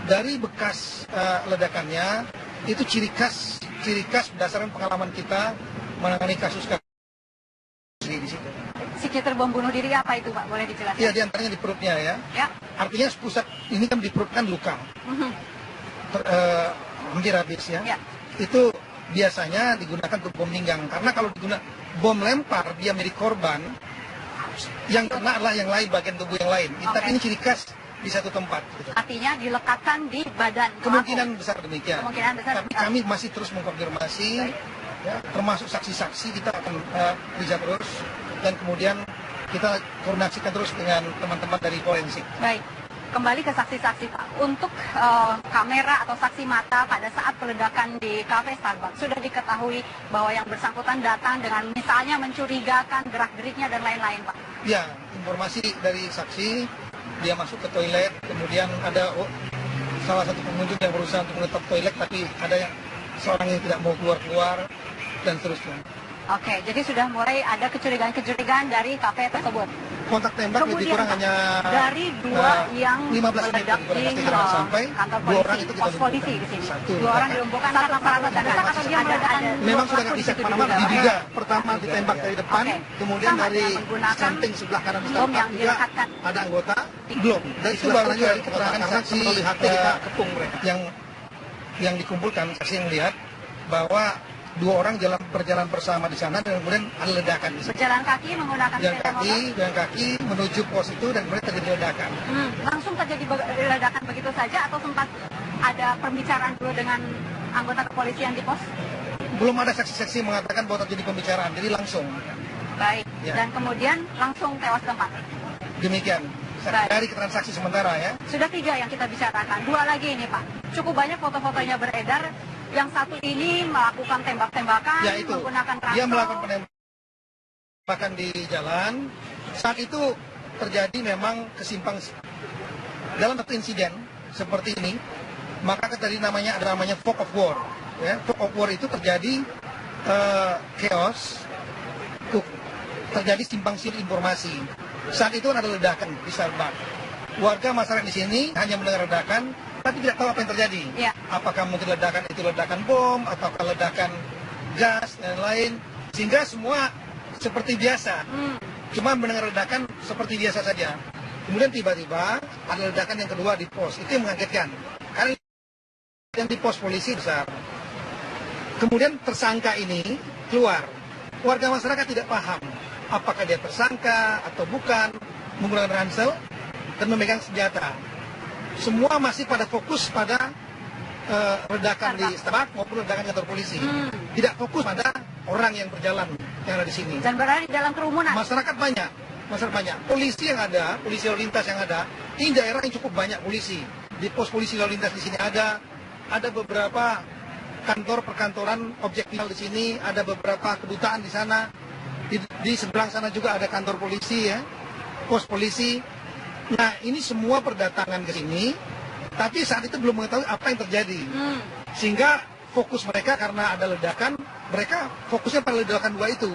Dari bekas ledakannya itu ciri khas berdasarkan pengalaman kita menangani kasus di situ. Psikiater bom bunuh diri apa itu, Pak? Boleh dijelaskan? Iya, diantaranya di perutnya, ya. Artinya pusat ini kan di perut kan luka. Hampir habis, ya. Itu biasanya digunakan untuk bom pinggang. Karena kalau digunakan bom lempar, dia milik korban, yang kena adalah yang lain, bagian tubuh yang lain. Tapi ini ciri khas di satu tempat. Gitu. Artinya dilekatkan di badan. Kemungkinan besar demikian. Tapi kami masih terus mengkonfirmasi, ya, termasuk saksi-saksi kita akan bisa terus, dan kemudian kita koordinasikan terus dengan teman-teman dari forensik. Baik, kembali ke saksi-saksi, Pak. Untuk kamera atau saksi mata pada saat peledakan di kafe Starbucks, sudah diketahui bahwa yang bersangkutan datang dengan misalnya mencurigakan gerak-geriknya dan lain-lain, Pak? Ya, informasi dari saksi, dia masuk ke toilet, kemudian ada salah satu pengunjung yang berusaha untuk mengetop toilet, tapi ada yang seorang yang tidak mau keluar-keluar, dan seterusnya. Oke, jadi sudah mulai ada kecurigaan-kecurigaan dari kafe tersebut. Kontak tembak lebih kurang hanya dari 2 yang 15 meledak di kantor polisi, pos polisi di sini. 2 orang dilumpuhkan karena terdesak atau dia meledakan. Memang sudah nggak bisa kemana-mana. Diduga pertama ditembak dari depan, kemudian dari samping sebelah kanan Starbucks juga ada anggota. Belum. Dan itu baru juga dari keterangan saksi kita kepung yang dikumpulkan, saksi yang melihat bahwa 2 orang berjalan bersama di sana dan kemudian ada ledakan di sana. Berjalan kaki menggunakan sepeda motor? Jalan kaki menuju pos itu dan kemudian terjadi ledakan. Langsung terjadi ledakan begitu saja atau sempat ada pembicaraan dulu dengan anggota kepolisian di pos? Belum ada saksi-saksi mengatakan bahwa terjadi pembicaraan, jadi langsung. Baik, ya. Dan kemudian langsung tewas tempat? Demikian. Dari keterangan saksi sementara, ya. Sudah 3 yang kita bicarakan, 2 lagi ini, Pak. Cukup banyak foto-fotonya beredar. Yang satu ini melakukan tembak-tembakan, ya, menggunakan ransel. Dia melakukan penembakan di jalan. Saat itu terjadi memang dalam satu insiden seperti ini, maka tadi ada namanya fog of war. Ya, fog of war itu terjadi chaos, terjadi simpang siur informasi. Saat itu ada ledakan di Starbucks. Warga masyarakat di sini hanya mendengar ledakan, tapi tidak tahu apa yang terjadi. Ya. Apakah mungkin ledakan itu ledakan bom, ataukah ledakan gas, dan lain. Sehingga semua seperti biasa. Cuma mendengar ledakan seperti biasa saja. Kemudian tiba-tiba ada ledakan yang kedua di pos. Itu yang mengagetkan. Karena yang di pos polisi besar. Kemudian tersangka ini keluar. Warga masyarakat tidak paham apakah dia tersangka atau bukan, menggunakan ransel dan memegang senjata. Semua masih pada fokus pada ledakan di Starbucks maupun ledakan kantor polisi. Tidak fokus pada orang yang berjalan yang ada di sini. Dan berada di dalam kerumunan. Masyarakat banyak. Polisi yang ada, polisi lalu lintas yang ada, ini daerah yang cukup banyak polisi. Di pos polisi lalu lintas di sini ada beberapa kantor perkantoran objek vital di sini, ada beberapa kedutaan di sana. Di seberang sana juga ada kantor polisi ya, pos polisi. Nah, ini semua berdatangan ke sini, tapi saat itu belum mengetahui apa yang terjadi. Sehingga fokus mereka karena ada ledakan, mereka fokusnya pada ledakan dua itu.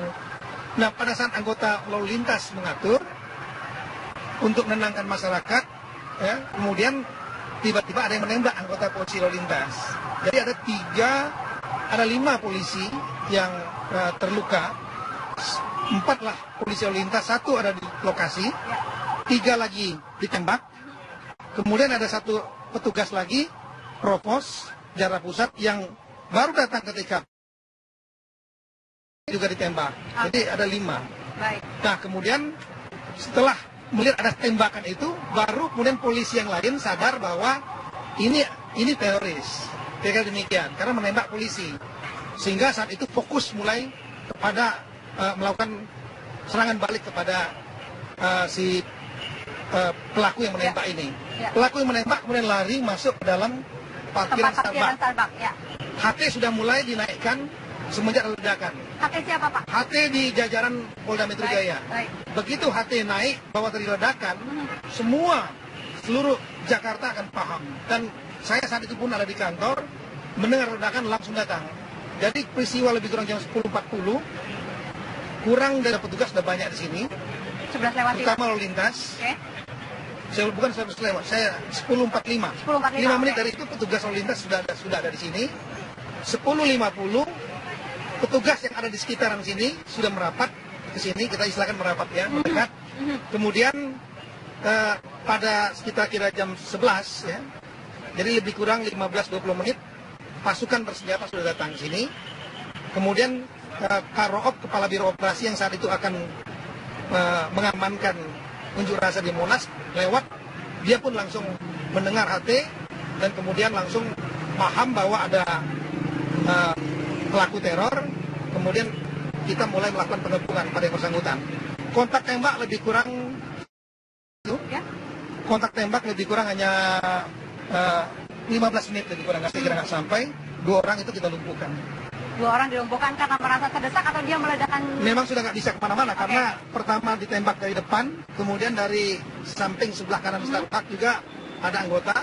Nah, pada saat anggota lalu lintas mengatur untuk menenangkan masyarakat, ya, kemudian tiba-tiba ada yang menembak anggota polisi lalu lintas. Jadi ada 5 polisi yang terluka, 4 lah polisi lalu lintas, 1 ada di lokasi, 3 lagi ditembak. Kemudian ada 1 petugas lagi, Provos, Jakarta Pusat, yang baru datang ketika juga ditembak. Jadi ada 5. Baik. Nah, kemudian setelah melihat ada tembakan itu, baru kemudian polisi yang lain sadar bahwa ini teroris. Kira-kira demikian, karena menembak polisi. Sehingga saat itu fokus mulai kepada melakukan serangan balik kepada si pelaku yang menembak ini. Pelaku yang menembak kemudian lari masuk ke dalam parkiran Starbucks. Ya. HT sudah mulai dinaikkan semenjak ledakan. HT siapa, Pak? HT di jajaran Polda Metro Jaya. Begitu HT naik bahwa terjadi ledakan, seluruh Jakarta akan paham. Dan saya saat itu pun ada di kantor, mendengar ledakan langsung datang. Jadi peristiwa lebih kurang jam 10.40, kurang dari petugas sudah banyak di sini. 11 lewat. Terutama lalu lintas. Oke. Saya bukan 11 lewat, saya 10.45. 5 menit dari itu petugas lalu lintas sudah ada di sini. 10.50 petugas yang ada di sekitaran sini sudah merapat ke sini, kita istilahkan merapat ya, mendekat. Kemudian pada sekitar kira jam 11 ya, jadi lebih kurang 15-20 menit, pasukan bersenjata sudah datang ke sini. Kemudian Karoop, kepala biro operasi yang saat itu akan mengamankan unjuk rasa di Monas, lewat, dia pun langsung mendengar HT dan kemudian langsung paham bahwa ada pelaku teror. Kemudian kita mulai melakukan pengepungan pada yang bersangkutan. Kontak tembak lebih kurang hanya 15 menit lebih kurang, kira-kira nggak sampai. 2 orang itu kita lumpuhkan. 2 orang dilumpuhkan karena merasa terdesak atau dia meledakan? Memang sudah nggak bisa kemana-mana karena pertama ditembak dari depan, kemudian dari samping sebelah kanan Starbucks juga ada anggota.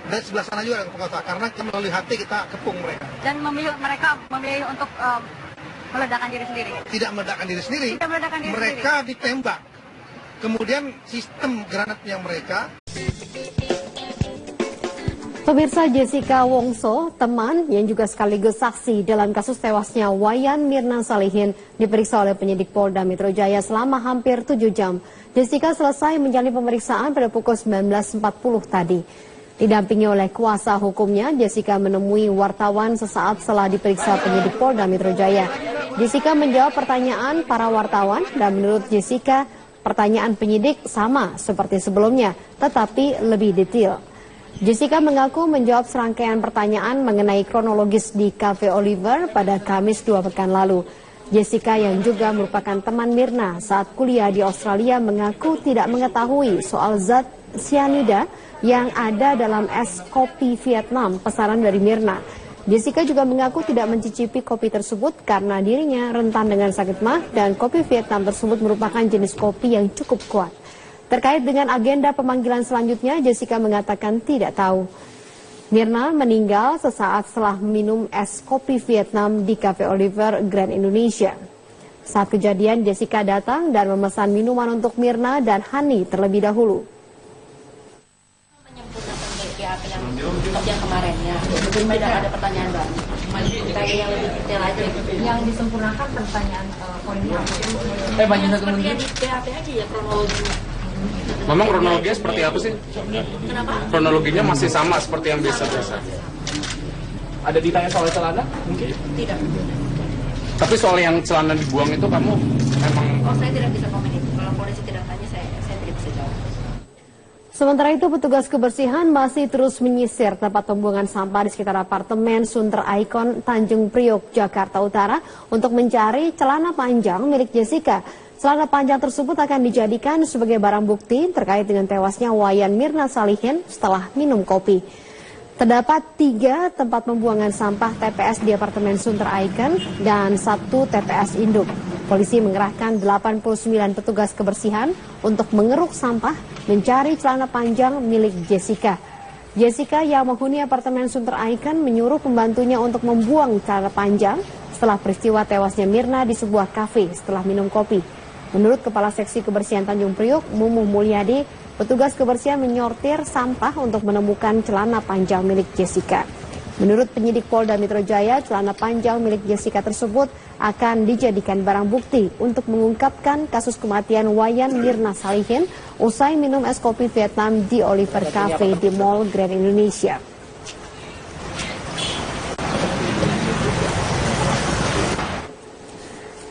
Dan sebelah sana juga ada anggota, karena melalui HT kita kepung mereka. Dan mereka memilih untuk meledakan diri sendiri? Tidak meledakkan diri sendiri. Tidak meledakkan diri mereka sendiri. Ditembak. Kemudian sistem granatnya mereka. Pemirsa, Jessica Wongso, teman yang juga sekaligus saksi dalam kasus tewasnya Wayan Mirna Salihin, diperiksa oleh penyidik Polda Metro Jaya selama hampir 7 jam. Jessica selesai menjalani pemeriksaan pada pukul 19.40 tadi. Didampingi oleh kuasa hukumnya, Jessica menemui wartawan sesaat setelah diperiksa penyidik Polda Metro Jaya. Jessica menjawab pertanyaan para wartawan dan menurut Jessica, pertanyaan penyidik sama seperti sebelumnya, tetapi lebih detail. Jessica mengaku menjawab serangkaian pertanyaan mengenai kronologis di Cafe Oliver pada Kamis 2 pekan lalu. Jessica yang juga merupakan teman Mirna saat kuliah di Australia mengaku tidak mengetahui soal zat cyanida yang ada dalam es kopi Vietnam pesanan dari Mirna. Jessica juga mengaku tidak mencicipi kopi tersebut karena dirinya rentan dengan sakit mah dan kopi Vietnam tersebut merupakan jenis kopi yang cukup kuat. Terkait dengan agenda pemanggilan selanjutnya, Jessica mengatakan tidak tahu. Mirna meninggal sesaat setelah minum es kopi Vietnam di Cafe Oliver Grand Indonesia. Saat kejadian, Jessica datang dan memesan minuman untuk Mirna dan Hani terlebih dahulu. Menyempurnakan BPA yang seperti yang kemarinnya. Supaya ada pertanyaan baru. Kita yang lebih detail aja. Yang disempurnakan pertanyaan poinnya. Banyak satu seperti yang di PHP aja ya kronologinya. Memang kronologinya seperti apa sih? Kenapa? Kronologinya masih sama seperti yang biasa-biasa. Ada ditanya soal celana? Mungkin? Tidak. Tapi soal yang celana dibuang itu kamu memang... Oh, saya tidak bisa komen itu. Kalau polisi tidak tanya, saya tidak bisa jawab. Sementara itu, petugas kebersihan masih terus menyisir tempat pembuangan sampah di sekitar apartemen Sunter Icon, Tanjung Priok, Jakarta Utara untuk mencari celana panjang milik Jessica. Celana panjang tersebut akan dijadikan sebagai barang bukti terkait dengan tewasnya Wayan Mirna Salihin setelah minum kopi. Terdapat 3 tempat pembuangan sampah TPS di apartemen Sunter Icon dan 1 TPS induk. Polisi mengerahkan 89 petugas kebersihan untuk mengeruk sampah mencari celana panjang milik Jessica. Jessica yang menghuni apartemen Sunter Icon menyuruh pembantunya untuk membuang celana panjang setelah peristiwa tewasnya Mirna di sebuah kafe setelah minum kopi. Menurut Kepala Seksi Kebersihan Tanjung Priok, Mumuh Mulyadi, petugas kebersihan menyortir sampah untuk menemukan celana panjang milik Jessica. Menurut penyidik Polda Metro Jaya, celana panjang milik Jessica tersebut akan dijadikan barang bukti untuk mengungkapkan kasus kematian Wayan Mirna Salihin usai minum es kopi Vietnam di Oliver Cafe di Mall Grand Indonesia.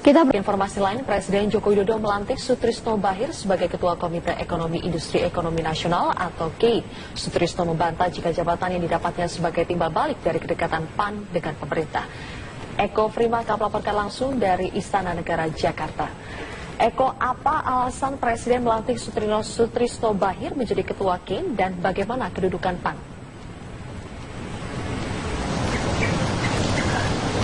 Kita berinformasi lain, Presiden Joko Widodo melantik Sutrisno Bahir sebagai Ketua Komite Ekonomi Industri Ekonomi Nasional atau KEI. Sutrisno membantah jika jabatan yang didapatnya sebagai timbal balik dari kedekatan PAN dengan pemerintah. Eko Frimaca melaporkan langsung dari Istana Negara Jakarta. Eko, apa alasan Presiden melantik Sutrisno Bahir menjadi Ketua KEI dan bagaimana kedudukan PAN?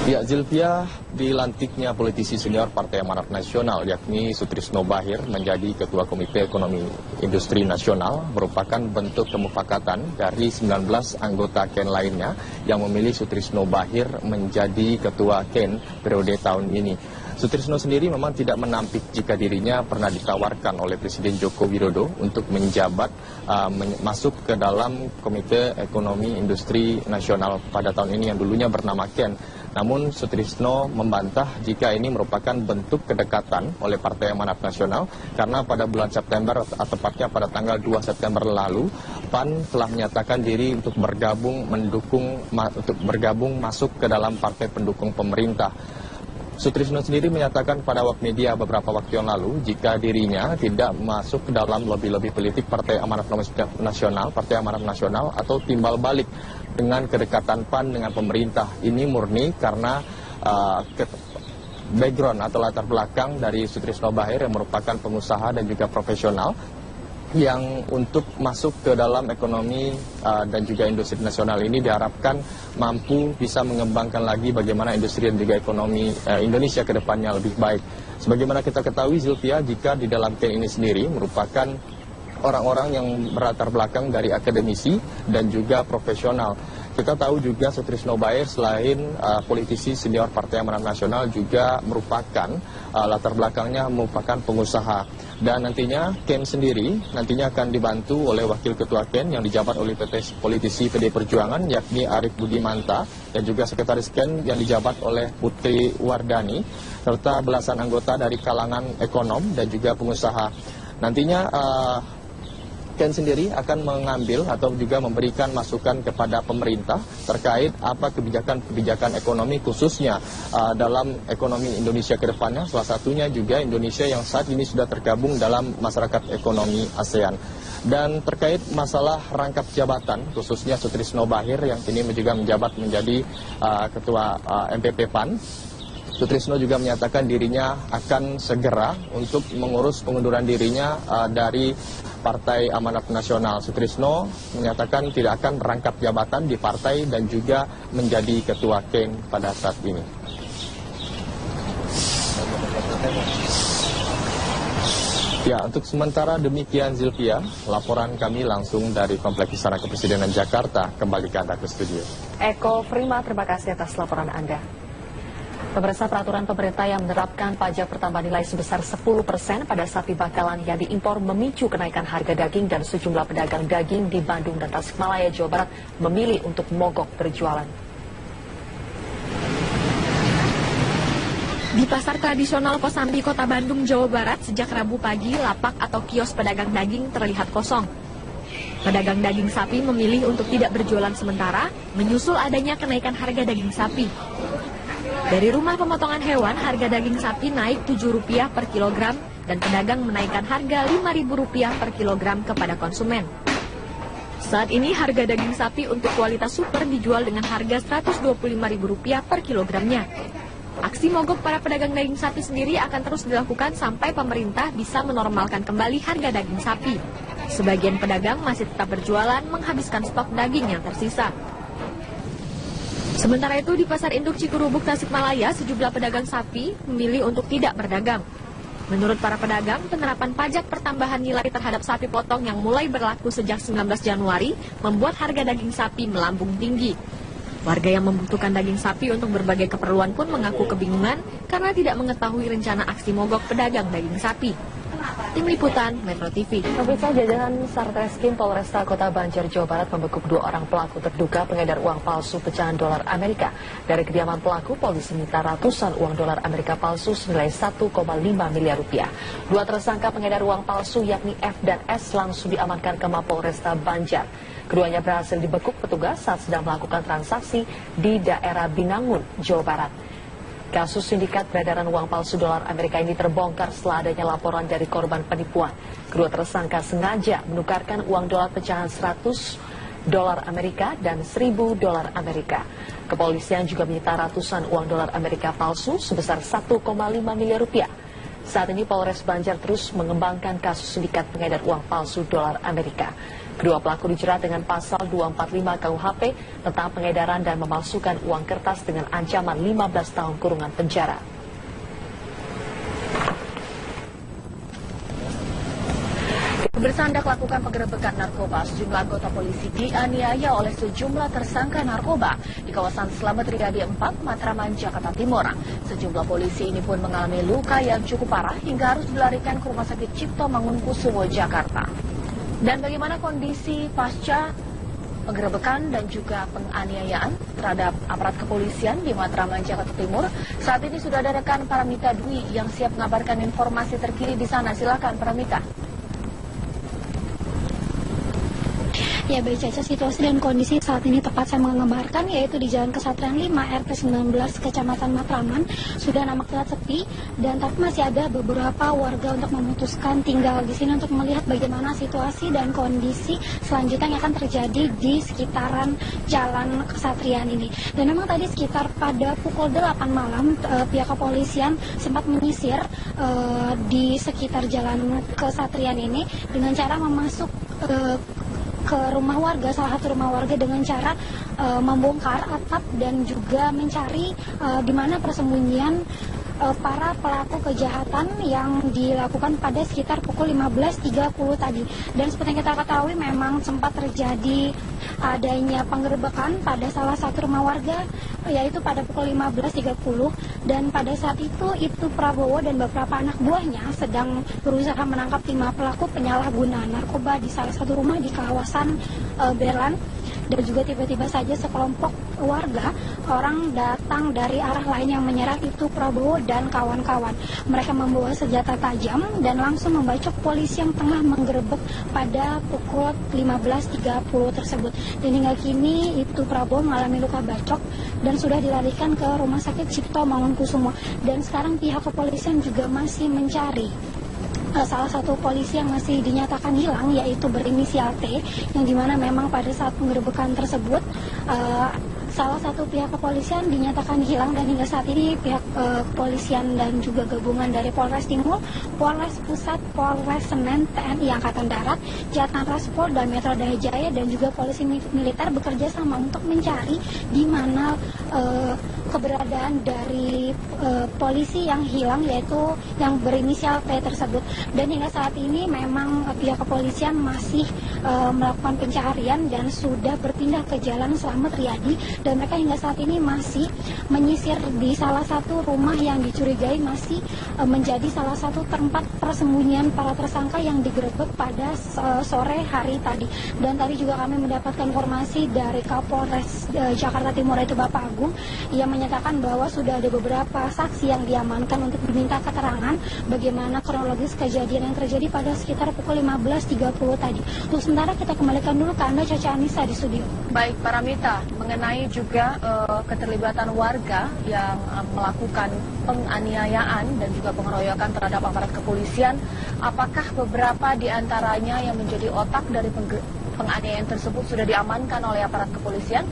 Ya, Zilvia, dilantiknya politisi senior Partai Amanat Nasional yakni Sutrisno Bahir menjadi Ketua Komite Ekonomi Industri Nasional merupakan bentuk kemufakatan dari 19 anggota KEN lainnya yang memilih Sutrisno Bahir menjadi Ketua KEN periode tahun ini. Sutrisno sendiri memang tidak menampik jika dirinya pernah ditawarkan oleh Presiden Joko Widodo untuk menjabat masuk ke dalam Komite Ekonomi Industri Nasional pada tahun ini yang dulunya bernama KEN. Namun Sutrisno membantah jika ini merupakan bentuk kedekatan oleh Partai Amanat Nasional karena pada bulan September, atau tepatnya pada tanggal 2 September lalu, PAN telah menyatakan diri untuk bergabung masuk ke dalam partai pendukung pemerintah. Sutrisno sendiri menyatakan pada awak media beberapa waktu yang lalu jika dirinya tidak masuk ke dalam lobby-lobby politik Partai Amanat Nasional atau timbal balik dengan kedekatan PAN dengan pemerintah. Ini murni karena background atau latar belakang dari Sutrisno Bahir yang merupakan pengusaha dan juga profesional yang untuk masuk ke dalam ekonomi dan juga industri nasional ini diharapkan mampu bisa mengembangkan lagi bagaimana industri dan juga ekonomi Indonesia ke depannya lebih baik. Sebagaimana kita ketahui, Zilvia, jika di dalam KEN ini sendiri merupakan orang-orang yang berlatar belakang dari akademisi dan juga profesional. Kita tahu juga Sutrisno Bahir selain politisi senior Partai Amanat Nasional juga merupakan latar belakangnya merupakan pengusaha. Dan nantinya KEN sendiri nantinya akan dibantu oleh Wakil Ketua KEN yang dijabat oleh politisi PD Perjuangan yakni Arief Budimanta dan juga Sekretaris KEN yang dijabat oleh Putri Wardani serta belasan anggota dari kalangan ekonom dan juga pengusaha. Nantinya KEN sendiri akan mengambil atau juga memberikan masukan kepada pemerintah terkait apa kebijakan ekonomi khususnya dalam ekonomi Indonesia ke depannya. Salah satunya juga Indonesia yang saat ini sudah tergabung dalam masyarakat ekonomi ASEAN. Dan terkait masalah rangkap jabatan khususnya Sutrisno Bahir yang kini juga menjabat menjadi Ketua MPP PAN. Sutrisno juga menyatakan dirinya akan segera untuk mengurus pengunduran dirinya dari Partai Amanat Nasional. Sutrisno menyatakan tidak akan merangkap jabatan di partai dan juga menjadi Ketua KEN pada saat ini. Ya, untuk sementara demikian Zilvia, laporan kami langsung dari Kompleks Istana Kepresidenan Jakarta. Kembali ke Anda ke studio. Eko Prima, terima kasih atas laporan Anda. Pemirsa, peraturan pemerintah yang menerapkan pajak pertambahan nilai sebesar 10% pada sapi bakalan yang diimpor memicu kenaikan harga daging dan sejumlah pedagang daging di Bandung dan Tasikmalaya, Jawa Barat memilih untuk mogok berjualan. Di pasar tradisional Kosambi, Kota Bandung, Jawa Barat, sejak Rabu pagi, lapak atau kios pedagang daging terlihat kosong. Pedagang daging sapi memilih untuk tidak berjualan sementara, menyusul adanya kenaikan harga daging sapi. Dari rumah pemotongan hewan, harga daging sapi naik Rp7 per kilogram dan pedagang menaikkan harga Rp5.000 per kilogram kepada konsumen. Saat ini harga daging sapi untuk kualitas super dijual dengan harga Rp125.000 per kilogramnya. Aksi mogok para pedagang daging sapi sendiri akan terus dilakukan sampai pemerintah bisa menormalkan kembali harga daging sapi. Sebagian pedagang masih tetap berjualan menghabiskan stok daging yang tersisa. Sementara itu di Pasar Induk Cikurubuk, Tasikmalaya, sejumlah pedagang sapi memilih untuk tidak berdagang. Menurut para pedagang, penerapan pajak pertambahan nilai terhadap sapi potong yang mulai berlaku sejak 19 Januari membuat harga daging sapi melambung tinggi. Warga yang membutuhkan daging sapi untuk berbagai keperluan pun mengaku kebingungan karena tidak mengetahui rencana aksi mogok pedagang daging sapi. Tim Liputan Metro TV. Pemirsa, jajaran Satreskrim Polresta Kota Banjar, Jawa Barat membekuk 2 orang pelaku terduga pengedar uang palsu pecahan dolar Amerika. Dari kediaman pelaku, polisi menyita ratusan uang dolar Amerika palsu senilai 1,5 miliar rupiah. 2 tersangka pengedar uang palsu yakni F dan S langsung diamankan ke Mapolresta Banjar. Keduanya berhasil dibekuk petugas saat sedang melakukan transaksi di daerah Binangun, Jawa Barat. Kasus sindikat peredaran uang palsu dolar Amerika ini terbongkar setelah adanya laporan dari korban penipuan. Kedua tersangka sengaja menukarkan uang dolar pecahan 100 dolar Amerika dan 1.000 dolar Amerika. Kepolisian juga menyita ratusan uang dolar Amerika palsu sebesar 1,5 miliar rupiah. Saat ini Polres Banjar terus mengembangkan kasus sindikat pengedar uang palsu dolar Amerika. Kedua pelaku dijerat dengan pasal 245 KUHP tentang pengedaran dan memalsukan uang kertas dengan ancaman 15 tahun kurungan penjara. Pemirsa, hendak lakukan penggerebekan narkoba, sejumlah anggota polisi dianiaya oleh sejumlah tersangka narkoba di kawasan Slamet Riyadi 4, Matraman, Jakarta Timur. Sejumlah polisi ini pun mengalami luka yang cukup parah hingga harus dilarikan ke Rumah Sakit Cipto Mangunkusumo, Jakarta. Dan bagaimana kondisi pasca penggerebekan dan juga penganiayaan terhadap aparat kepolisian di Matraman, Jakarta Timur? Saat ini sudah ada rekan Paramita Dwi yang siap mengabarkan informasi terkini di sana. Silakan Paramita. Ya baik Caca, situasi dan kondisi saat ini tepat saya mengabarkan yaitu di Jalan Kesatrian 5 RT 19 Kecamatan Matraman sudah nampak terlihat sepi, dan tapi masih ada beberapa warga untuk memutuskan tinggal di sini untuk melihat bagaimana situasi dan kondisi selanjutnya yang akan terjadi di sekitaran Jalan Kesatrian ini. Dan memang tadi sekitar pada pukul 8 malam pihak kepolisian sempat menyisir di sekitar Jalan Kesatrian ini dengan cara memasuk ke rumah warga, salah satu rumah warga dengan cara membongkar atap dan juga mencari di mana persembunyian para pelaku kejahatan yang dilakukan pada sekitar pukul 15.30 tadi. Dan seperti yang kita ketahui memang sempat terjadi adanya penggerebekan pada salah satu rumah warga yaitu pada pukul 15.30, dan pada saat itu Prabowo dan beberapa anak buahnya sedang berusaha menangkap 5 pelaku penyalahgunaan narkoba di salah satu rumah di kawasan Berlan. Dan juga tiba-tiba saja sekelompok warga, orang datang dari arah lain yang menyerang itu Prabowo dan kawan-kawan. Mereka membawa senjata tajam dan langsung membacok polisi yang tengah menggerebek pada pukul 15.30 tersebut. Dan hingga kini itu Prabowo mengalami luka bacok dan sudah dilarikan ke Rumah Sakit Cipto Mangunkusumo. Dan sekarang pihak kepolisian juga masih mencari salah satu polisi yang masih dinyatakan hilang, yaitu berinisial T, yang dimana memang pada saat penggerebekan tersebut salah satu pihak kepolisian dinyatakan hilang. Dan hingga saat ini pihak kepolisian dan juga gabungan dari Polres Timur, Polres Pusat, Polres Senen, TNI Angkatan Darat, Jatan Ras Polda Metro Jaya dan juga polisi militer bekerja sama untuk mencari di mana keberadaan dari polisi yang hilang, yaitu yang berinisial P tersebut. Dan hingga saat ini memang pihak kepolisian masih melakukan pencarian dan sudah berpindah ke Jalan Slamet Riyadi, dan mereka hingga saat ini masih menyisir di salah satu rumah yang dicurigai masih menjadi salah satu tempat persembunyian para tersangka yang digerebek pada sore hari tadi. Dan tadi juga kami mendapatkan informasi dari Kapolres Jakarta Timur, yaitu Bapak Agung, yang menyatakan bahwa sudah ada beberapa saksi yang diamankan untuk diminta keterangan bagaimana kronologis kejadian yang terjadi pada sekitar pukul 15.30 tadi. Untuk sementara kita kembalikan dulu ke Anda, Caca Anissa, di studio. Baik, Paramita, mengenai juga keterlibatan warga yang melakukan penganiayaan dan juga pengeroyokan terhadap aparat kepolisian, apakah beberapa di antaranya yang menjadi otak dari penganiayaan tersebut sudah diamankan oleh aparat kepolisian?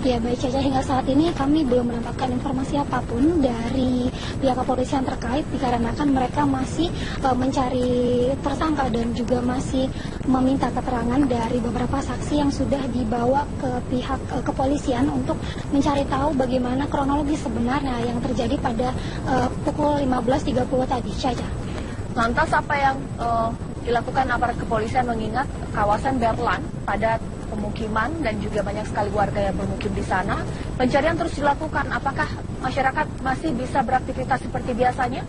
Ya baik Caca, hingga saat ini kami belum mendapatkan informasi apapun dari pihak kepolisian terkait, dikarenakan mereka masih mencari tersangka dan juga masih meminta keterangan dari beberapa saksi yang sudah dibawa ke pihak kepolisian untuk mencari tahu bagaimana kronologis sebenarnya yang terjadi pada pukul 15.30 tadi, Caca. Lantas apa yang dilakukan aparat kepolisian mengingat kawasan Berlan padat pemukiman dan juga banyak sekali warga yang bermukim di sana? Pencarian terus dilakukan. Apakah masyarakat masih bisa beraktivitas seperti biasanya?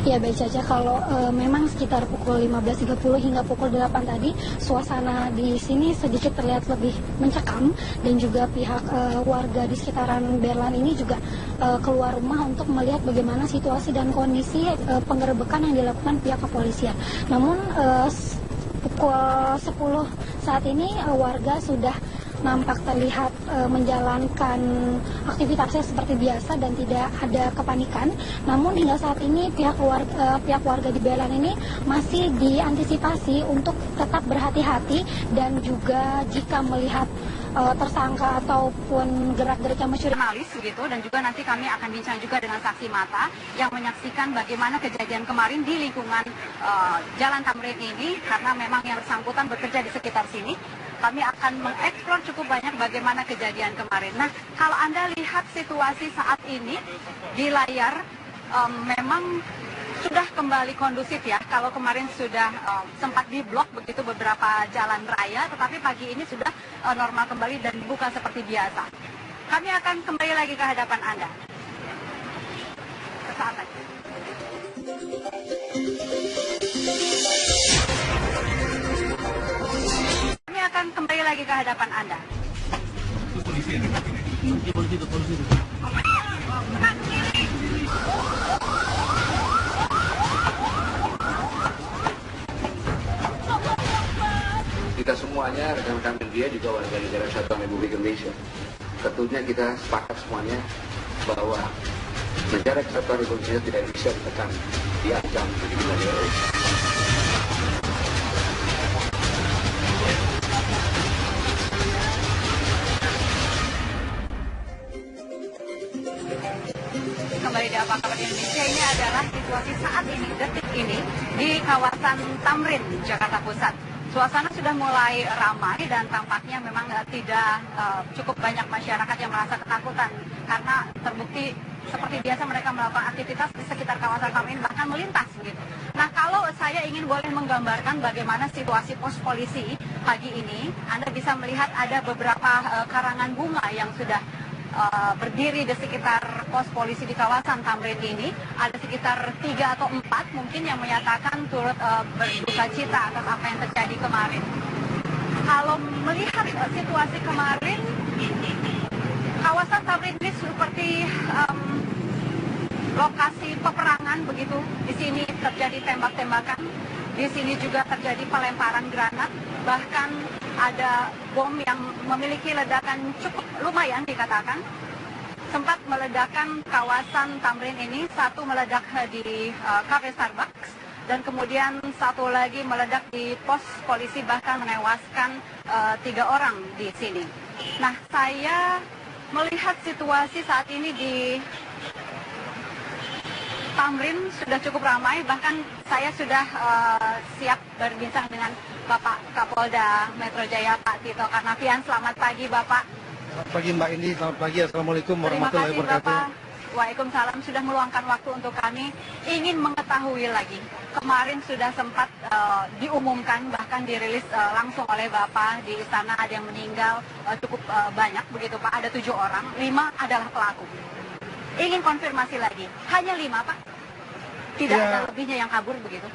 Ya baik Caca, kalau memang sekitar pukul 15.30 hingga pukul 8 tadi, suasana di sini sedikit terlihat lebih mencekam, dan juga pihak warga di sekitaran Berlan ini juga keluar rumah untuk melihat bagaimana situasi dan kondisi penggerebekan yang dilakukan pihak kepolisian. Namun pukul 10 saat ini warga sudah nampak terlihat menjalankan aktivitasnya seperti biasa dan tidak ada kepanikan. Namun hingga saat ini pihak warga di Berlan ini masih diantisipasi untuk tetap berhati-hati, dan juga jika melihat tersangka ataupun gerak-gerik yang mencurigakan begitu, dan juga nanti kami akan bincang juga dengan saksi mata yang menyaksikan bagaimana kejadian kemarin di lingkungan Jalan Tamrin ini, karena memang yang bersangkutan bekerja di sekitar sini. Kami akan mengeksplor cukup banyak bagaimana kejadian kemarin. Nah, kalau Anda lihat situasi saat ini di layar, memang sudah kembali kondusif ya. Kalau kemarin sudah sempat diblok begitu beberapa jalan raya, tetapi pagi ini sudah normal kembali dan dibuka seperti biasa. Kami akan kembali lagi ke hadapan Anda. Sesaat lagi. Kami akan kembali lagi ke hadapan Anda. Kita semuanya, rekan-rekan media juga warga negara Kesatuan Republik Indonesia, tentunya kita sepakat semuanya bahwa negara Kesatuan Republik Indonesia tidak bisa ditekan, diancam begitu saja. Kembali di Apa Kabar Indonesia, ini adalah situasi saat ini, detik ini, di kawasan Tamrin, Jakarta Pusat. Suasana sudah mulai ramai dan tampaknya memang tidak cukup banyak masyarakat yang merasa ketakutan, karena terbukti seperti biasa mereka melakukan aktivitas di sekitar kawasan Tamrin, bahkan melintas begitu. Nah, kalau saya ingin boleh menggambarkan bagaimana situasi pos polisi pagi ini, Anda bisa melihat ada beberapa karangan bunga yang sudah berdiri di sekitar pos polisi di kawasan Tamrin ini. Ada sekitar 3 atau 4 mungkin yang menyatakan turut berduka cita atas apa yang terjadi kemarin. Kalau melihat situasi kemarin, kawasan Tamrin ini seperti lokasi peperangan begitu. Di sini terjadi tembak-tembakan, di sini juga terjadi pelemparan granat, bahkan ada bom yang memiliki ledakan cukup lumayan dikatakan, sempat meledakkan kawasan Tamrin ini. Satu meledak di kafe Starbucks, dan kemudian satu lagi meledak di pos polisi, bahkan menewaskan 3 orang di sini. Nah, saya melihat situasi saat ini di Tamrin sudah cukup ramai, bahkan saya sudah siap berbincang dengan Bapak Kapolda Metro Jaya Pak Tito Karnavian. Selamat pagi Bapak. Selamat pagi Mbak Indi, selamat pagi. Assalamualaikum Terima warahmatullahi kasih wabarakatuh. Bapak. Waalaikumsalam, sudah meluangkan waktu untuk kami. Ingin mengetahui lagi, kemarin sudah sempat diumumkan, bahkan dirilis langsung oleh Bapak di istana, ada yang meninggal cukup banyak begitu Pak, ada 7 orang, 5 adalah pelaku. Ingin konfirmasi lagi, hanya 5 Pak? Tidak ada lebihnya yang kabur begitu?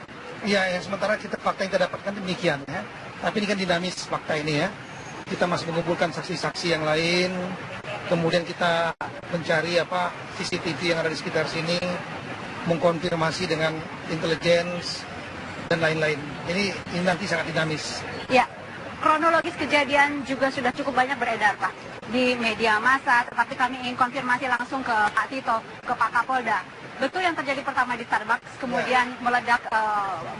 Iya, sementara fakta yang kita dapatkan demikian ya. Tapi ini kan dinamis fakta ini ya. Kita masih mengumpulkan saksi-saksi yang lain, kemudian kita mencari CCTV yang ada di sekitar sini, mengkonfirmasi dengan intelligence dan lain-lain. Ini nanti sangat dinamis. Ya, kronologis kejadian juga sudah cukup banyak beredar Pak di media massa, tetapi kami ingin konfirmasi langsung ke Pak Tito, ke Pak Kapolda. Betul yang terjadi pertama di Starbucks, kemudian meledak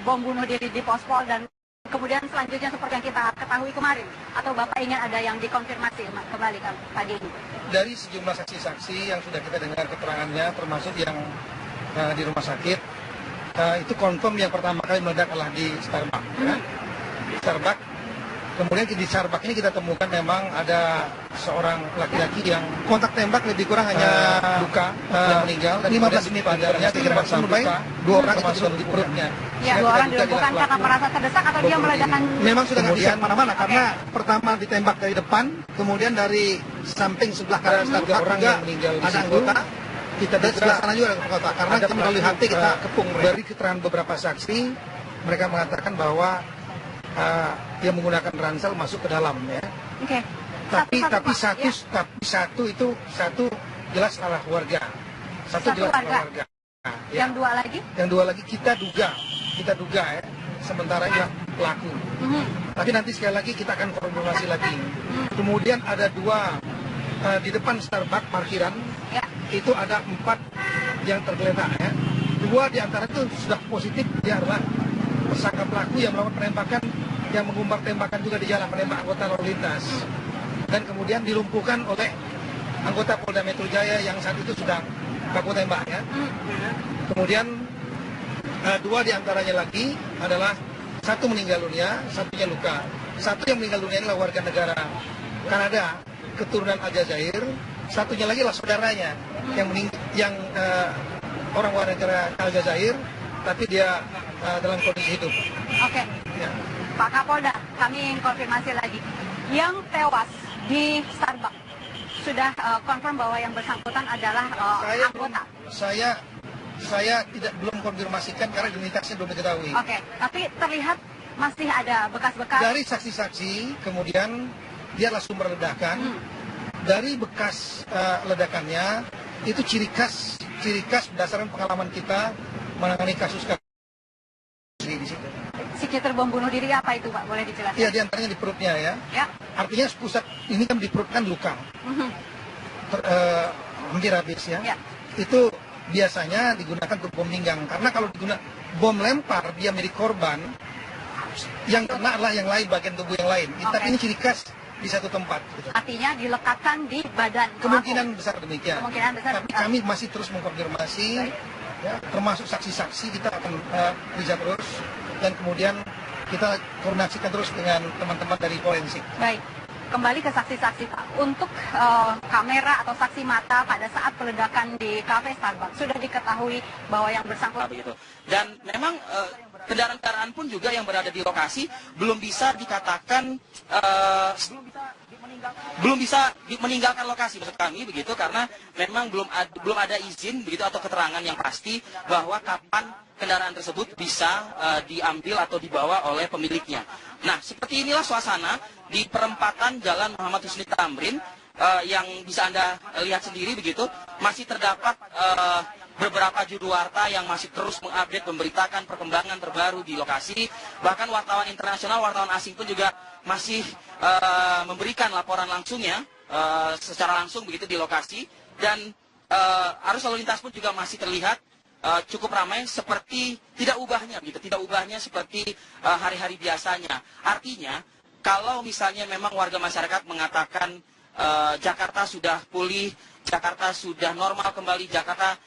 bom bunuh diri di Pospol, dan kemudian selanjutnya seperti yang kita ketahui kemarin, atau Bapak ingin ada yang dikonfirmasi kembali pagi ini? Dari sejumlah saksi-saksi yang sudah kita dengar keterangannya, termasuk yang di rumah sakit, itu confirm yang pertama kali meledak adalah di Starbucks. Ya. Di Starbucks. Kemudian di Starbucks ini kita temukan memang ada seorang laki-laki yang kontak tembak lebih kurang hanya luka yang meninggal, dan 15 menit padarnya sampai 2 orang itu sudah di perutnya. Ya, 2 orang dilumpuhkan karena merasa terdesak atau dia meledakkan? Memang sudah nggak bisa kemana-mana karena pertama ditembak dari depan, kemudian dari samping sebelah kanan Starbucks orang yang meninggal ada anggota. Kita di sebelah sana juga ada anggota, karena kita melalui hati kita kepung. Dari keterangan beberapa saksi, mereka mengatakan bahwa dia menggunakan ransel masuk ke dalam ya. Oke. Tapi satu jelas salah warga. Satu jelas salah warga. Nah, ya. Yang dua lagi kita duga ya. Sementara yang pelaku. Tapi nanti sekali lagi kita akan konfirmasi lagi. Kemudian ada 2 di depan Starbucks parkiran. Ya. Itu ada 4 yang tergeletak ya. 2 di antara itu sudah positif, dia adalah tersangka pelaku yang melakukan penembakan, yang mengumbar tembakan juga di jalan, menembak anggota lalu lintas, dan kemudian dilumpuhkan oleh anggota Polda Metro Jaya yang saat itu sedang baku tembak ya. Kemudian 2 diantaranya lagi adalah satu meninggal dunia, satunya luka. Satu yang meninggal dunia adalah warga negara Kanada, keturunan Aljazair. Satunya lagi adalah saudaranya yang orang warga negara Aljazair, tapi dia dalam kondisi hidup. Oke. Ya. Pak Kapolda, kami ingin konfirmasi lagi. Yang tewas di Starbucks sudah confirm bahwa yang bersangkutan adalah anggota. Saya belum konfirmasikan karena identitasnya belum diketahui. Oke, tapi terlihat masih ada bekas-bekas. Dari saksi-saksi, kemudian dia adalah sumber ledakan. Dari bekas ledakannya itu ciri khas berdasarkan pengalaman kita menangani kasus di situ. Psikiater bom bunuh diri apa itu Pak? Boleh dijelaskan? Iya, diantaranya di perutnya ya. Artinya pusat ini kan di perut kan luka. Hampir habis ya. Itu biasanya digunakan untuk bom pinggang. Karena kalau digunakan bom lempar, dia menjadi korban, yang kena adalah yang lain, bagian tubuh yang lain. Tapi ini ciri khas di satu tempat. Gitu. Artinya dilekatkan di badan. Kemungkinan besar demikian. Tapi kami masih terus mengkonfirmasi. Ya, termasuk saksi-saksi kita akan periksa terus, dan kemudian kita koordinasikan terus dengan teman-teman dari forensik. Baik, kembali ke saksi-saksi Pak. Untuk kamera atau saksi mata pada saat peledakan di kafe Starbucks sudah diketahui bahwa yang bersangkutan begitu. Dan memang kendaraan-kendaraan pun juga yang berada di lokasi belum bisa dikatakan belum bisa meninggalkan lokasi, maksud kami begitu, karena memang belum ada izin begitu atau keterangan yang pasti bahwa kapan kendaraan tersebut bisa diambil atau dibawa oleh pemiliknya. Nah, seperti inilah suasana di perempatan Jalan Muhammad Husni Tamrin yang bisa Anda lihat sendiri begitu, masih terdapat beberapa juru warta yang masih terus mengupdate, memberitakan perkembangan terbaru di lokasi. Bahkan wartawan internasional, wartawan asing pun juga masih memberikan laporan langsungnya secara langsung begitu di lokasi. Dan arus lalu lintas pun juga masih terlihat cukup ramai, seperti tidak ubahnya seperti hari-hari biasanya. Artinya kalau misalnya memang warga masyarakat mengatakan Jakarta sudah pulih, Jakarta sudah normal kembali, Jakarta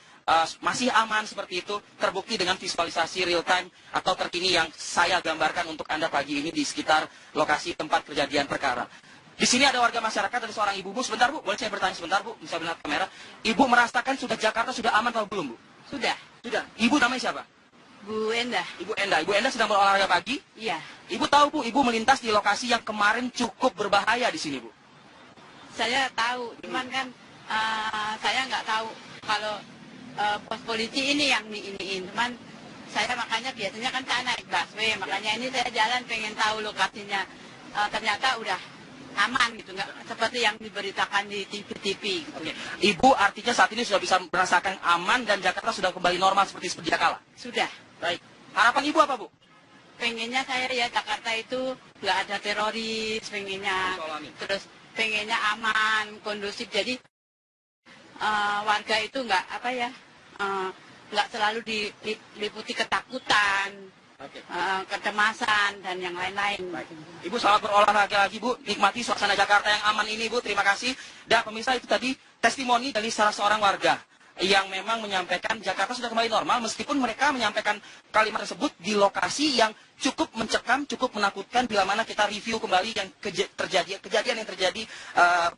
masih aman seperti itu, terbukti dengan visualisasi real time atau terkini yang saya gambarkan untuk Anda pagi ini di sekitar lokasi tempat kejadian perkara. Di sini ada warga masyarakat dan seorang ibu. Bu, sebentar Bu, boleh saya bertanya sebentar Bu, bisa melihat kamera. Ibu merasakan sudah Jakarta sudah aman atau belum Bu? Sudah. Sudah. Ibu namanya siapa? Bu Endah. Ibu Endah. Ibu Endah sedang berolahraga pagi? Iya. Ibu tahu Bu, ibu melintas di lokasi yang kemarin cukup berbahaya di sini Bu? Saya tahu, cuman kan saya nggak tahu kalau pos polisi ini yang diiniin. Cuman saya makanya biasanya kan saya naik busway, makanya ini saya jalan pengen tahu lokasinya. Ternyata udah aman gitu, nggak seperti yang diberitakan di TV-TV. Gitu. Oke. Ibu artinya saat ini sudah bisa merasakan aman dan Jakarta sudah kembali normal seperti sedia kala? Sudah. Baik. Harapan Ibu apa Bu? Pengennya saya ya Jakarta itu nggak ada teroris, pengennya. Terus pengennya aman, kondusif. Jadi warga itu nggak nggak selalu diliputi ketakutan, kecemasan dan yang lain-lain. Ibu selamat berolahraga lagi Bu, nikmati suasana Jakarta yang aman ini Bu, terima kasih. Dan pemirsa, itu tadi testimoni dari salah seorang warga yang memang menyampaikan Jakarta sudah kembali normal meskipun mereka menyampaikan kalimat tersebut di lokasi yang cukup mencekam, cukup menakutkan bila mana kita review kembali yang kejadian yang terjadi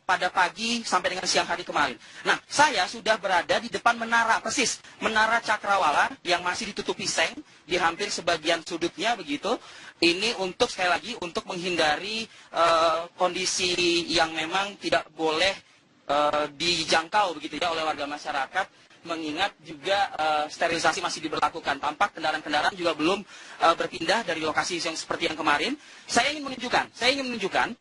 pada pagi sampai dengan siang hari kemarin. Nah, saya sudah berada di depan menara, persis menara Cakrawala yang masih ditutupi seng di hampir sebagian sudutnya begitu. Ini untuk sekali lagi untuk menghindari kondisi yang memang tidak boleh dijangkau begitu ya oleh warga masyarakat, mengingat juga sterilisasi masih diberlakukan. Tampak kendaraan-kendaraan juga belum berpindah dari lokasi yang seperti yang kemarin. Saya ingin menunjukkan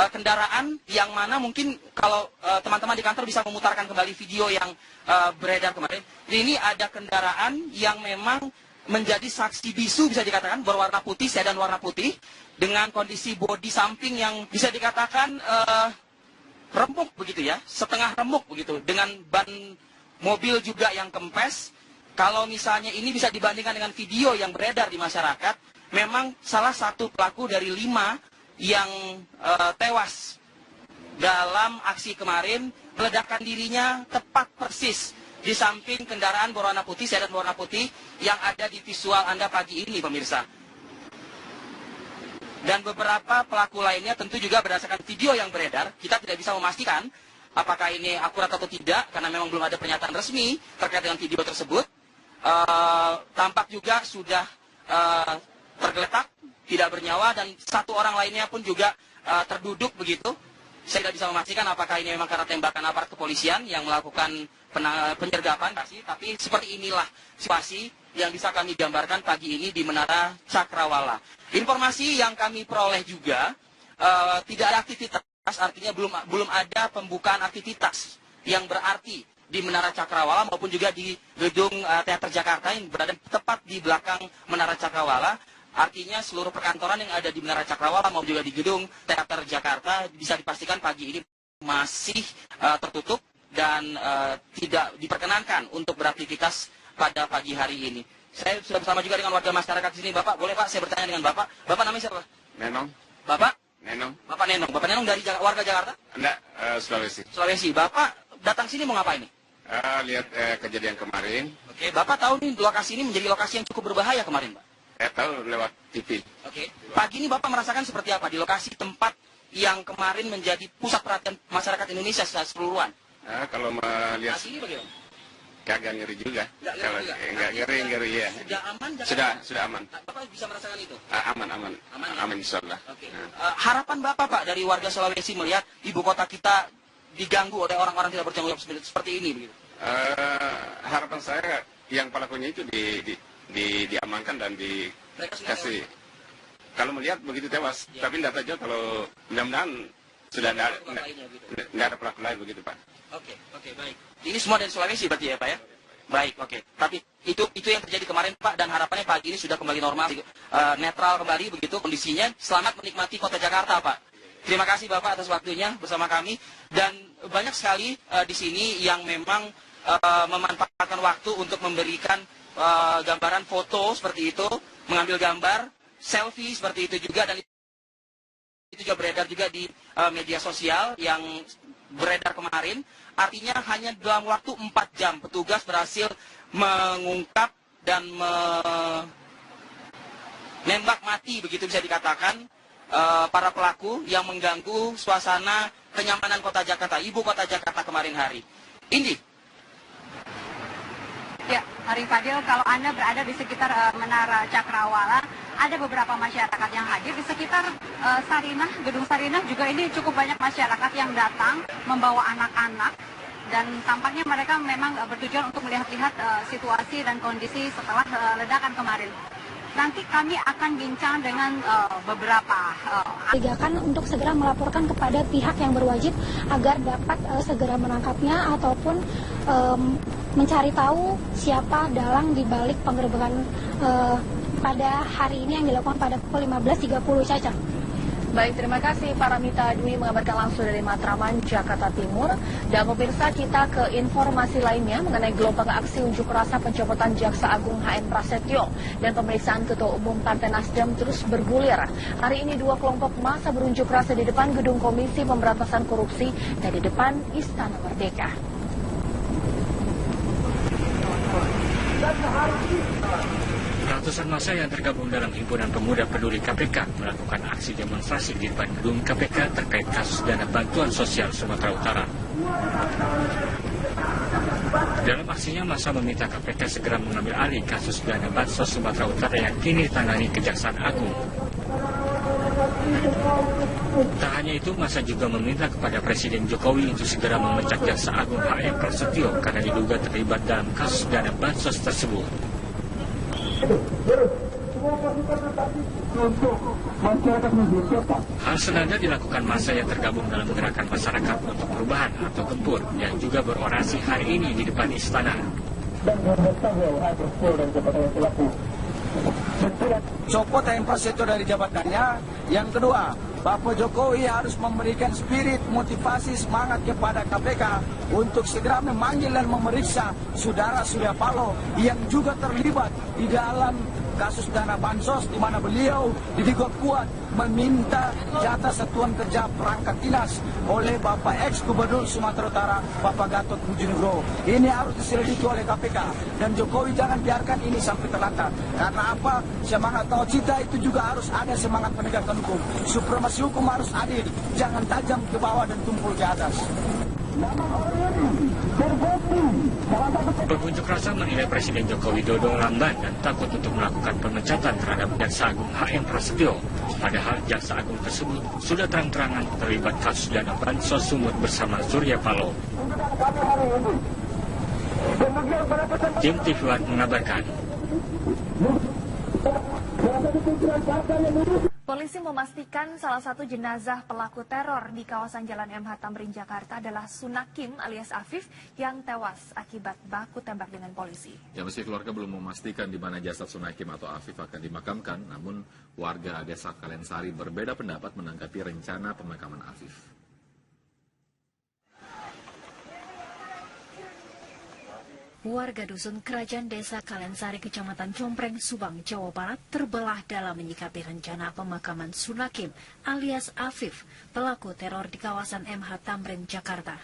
kendaraan yang mana mungkin kalau teman-teman di kantor bisa memutarkan kembali video yang beredar kemarin. Ini ada kendaraan yang memang menjadi saksi bisu bisa dikatakan, berwarna putih, sedan warna putih dengan kondisi bodi samping yang bisa dikatakan remuk begitu ya, setengah remuk begitu, dengan ban mobil juga yang kempes. Kalau misalnya ini bisa dibandingkan dengan video yang beredar di masyarakat, memang salah satu pelaku dari 5 yang tewas dalam aksi kemarin meledakkan dirinya tepat persis di samping kendaraan berwarna putih, sedan berwarna putih yang ada di visual Anda pagi ini pemirsa. Dan beberapa pelaku lainnya tentu juga berdasarkan video yang beredar, kita tidak bisa memastikan apakah ini akurat atau tidak, karena memang belum ada pernyataan resmi terkait dengan video tersebut. Tampak juga sudah tergeletak, tidak bernyawa, dan 1 orang lainnya pun juga terduduk begitu. Saya tidak bisa memastikan apakah ini memang karena tembakan aparat kepolisian yang melakukan penyergapan, tapi seperti inilah situasi yang bisa kami gambarkan pagi ini di Menara Cakrawala. Informasi yang kami peroleh juga tidak ada aktivitas, artinya belum ada pembukaan aktivitas yang berarti di Menara Cakrawala maupun juga di gedung Teater Jakarta yang berada tepat di belakang Menara Cakrawala. Artinya seluruh perkantoran yang ada di Menara Cakrawala maupun juga di gedung Teater Jakarta bisa dipastikan pagi ini masih tertutup dan tidak diperkenankan untuk beraktivitas pada pagi hari ini. Saya sudah bersama juga dengan warga masyarakat di sini. Bapak, boleh Pak saya bertanya dengan Bapak? Bapak namanya siapa? Nenong. Bapak? Nenong. Bapak Nenong. Bapak Nenong dari warga Jakarta? Enggak, Sulawesi. Sulawesi. Bapak datang sini mau ngapain nih? Lihat kejadian kemarin. Oke, Bapak tahu nih lokasi ini menjadi lokasi yang cukup berbahaya kemarin, Pak? Saya tahu lewat TV. Oke. Pagi ini Bapak merasakan seperti apa di lokasi tempat yang kemarin menjadi pusat perhatian masyarakat Indonesia secara keseluruhan? Kalau melihat lokasi ini bagaimana? Kagak ngeri juga. Enggak ngeri ya. Sudah aman? Sudah aman. Bapak bisa merasakan itu? Aman insyaallah. Oke. Harapan Bapak Pak dari warga Sulawesi melihat ibu kota kita diganggu oleh orang-orang tidak bertanggung jawab seperti ini begitu? Harapan saya yang pelakunya itu diamankan dan dikasih. Kalau melihat begitu tewas, tapi tidak tahu kalau mudah-mudahan sudah tidak ada pelaku lain begitu Pak. Oke, baik. Ini semua dari Sulawesi berarti ya Pak ya? Baik, oke. Tapi itu yang terjadi kemarin Pak, dan harapannya pagi ini sudah kembali normal, netral kembali begitu kondisinya. Selamat menikmati kota Jakarta Pak. Terima kasih Bapak atas waktunya bersama kami, dan banyak sekali di sini yang memang memanfaatkan waktu untuk memberikan gambaran foto seperti itu, mengambil gambar, selfie seperti itu juga, dan itu juga beredar juga di media sosial yang beredar kemarin. Artinya hanya dalam waktu 4 jam petugas berhasil mengungkap dan menembak mati, begitu bisa dikatakan, para pelaku yang mengganggu suasana kenyamanan kota Jakarta, ibu kota Jakarta kemarin hari. Indi. Ya, Arif Fadil, kalau Anda berada di sekitar Menara Cakrawala, ada beberapa masyarakat yang hadir di sekitar Sarinah, Gedung Sarinah juga ini cukup banyak masyarakat yang datang membawa anak-anak dan tampaknya mereka memang bertujuan untuk melihat-lihat situasi dan kondisi setelah ledakan kemarin. Nanti kami akan bincang dengan beberapa Ledakan untuk segera melaporkan kepada pihak yang berwajib agar dapat segera menangkapnya ataupun mencari tahu siapa dalang di balik penggerbekan pada hari ini yang dilakukan pada pukul 15.30, Caca. Baik, terima kasih Paramita Dwi mengabarkan langsung dari Matraman, Jakarta Timur. Dan pemirsa, kita ke informasi lainnya mengenai gelombang aksi unjuk rasa pencopotan Jaksa Agung HM Prasetyo dan pemeriksaan Ketua Umum Partai Nasdem terus bergulir. Hari ini 2 kelompok massa berunjuk rasa di depan Gedung Komisi Pemberantasan Korupsi dan di depan Istana Merdeka. Ratusan massa yang tergabung dalam Himpunan Pemuda Peduli KPK melakukan aksi demonstrasi di depan gedung KPK terkait kasus dana bantuan sosial Sumatera Utara. Dalam aksinya, massa meminta KPK segera mengambil alih kasus dana bansos Sumatera Utara yang kini ditangani Kejaksaan Agung. Tak hanya itu, massa juga meminta kepada Presiden Jokowi untuk segera memecat Jaksa Agung HM Prasetyo karena diduga terlibat dalam kasus dana bansos tersebut. Hal senada dilakukan massa yang tergabung dalam Gerakan Masyarakat untuk Perubahan atau Gempur yang juga berorasi hari ini di depan istana. Copot HM Prasetyo dari jabatannya. Yang kedua, Bapak Jokowi harus memberikan spirit, motivasi, semangat kepada KPK untuk segera memanggil dan memeriksa saudara Surya Paloh yang juga terlibat di dalam kasus dana bansos, di mana beliau diduga kuat meminta jatah satuan kerja perangkat dinas oleh Bapak ex-Gubernur Sumatera Utara, Bapak Gatot Pujo. Ini harus diselidiki oleh KPK dan Jokowi jangan biarkan ini sampai terlantar. Karena apa? Semangat nawacita itu juga harus ada semangat penegakan hukum. Supremasi hukum harus adil, jangan tajam ke bawah dan tumpul ke atas. Pengunjuk rasa menilai Presiden Joko Widodo lamban dan takut untuk melakukan pemecatan terhadap Jaksa Agung HM Prasetyo. Padahal Jaksa Agung tersebut sudah terang-terangan terlibat kasus dana bansos sumut bersama Surya Paloh. Tim TV One mengabarkan. Polisi memastikan salah satu jenazah pelaku teror di kawasan Jalan MH Tamrin, Jakarta adalah Sunakim alias Afif yang tewas akibat baku tembak dengan polisi. Ya, meski keluarga belum memastikan di mana jasad Sunakim atau Afif akan dimakamkan, namun warga Desa Kalensari berbeda pendapat menanggapi rencana pemakaman Afif. Warga dusun Kerajaan Desa Kalensari, Kecamatan Compreng, Subang, Jawa Barat terbelah dalam menyikapi rencana pemakaman Sunakim alias Afif, pelaku teror di kawasan MH Tamrin, Jakarta.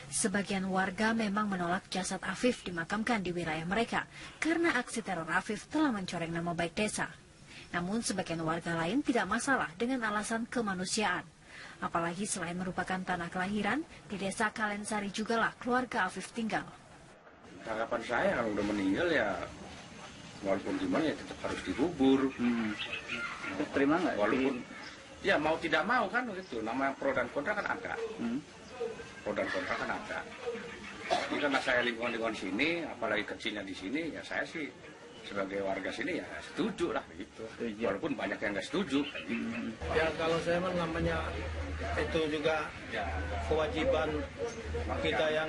Sebagian warga memang menolak jasad Afif dimakamkan di wilayah mereka karena aksi teror Afif telah mencoreng nama baik desa. Namun sebagian warga lain tidak masalah dengan alasan kemanusiaan. Apalagi selain merupakan tanah kelahiran, di Desa Kalensari jugalah keluarga Afif tinggal. Tanggapan saya kalau udah meninggal ya, walaupun gimana ya tetap harus dikubur. Terima nggak? Walaupun ya mau tidak mau kan gitu. Nama pro dan kontra kan ada. Pro dan kontra kan ada. Ini karena saya lingkungan sini, apalagi kecilnya di sini, ya saya sih sebagai warga sini ya setuju lah gitu. Walaupun banyak yang nggak setuju. Ya kalau saya namanya itu juga kewajiban kita yang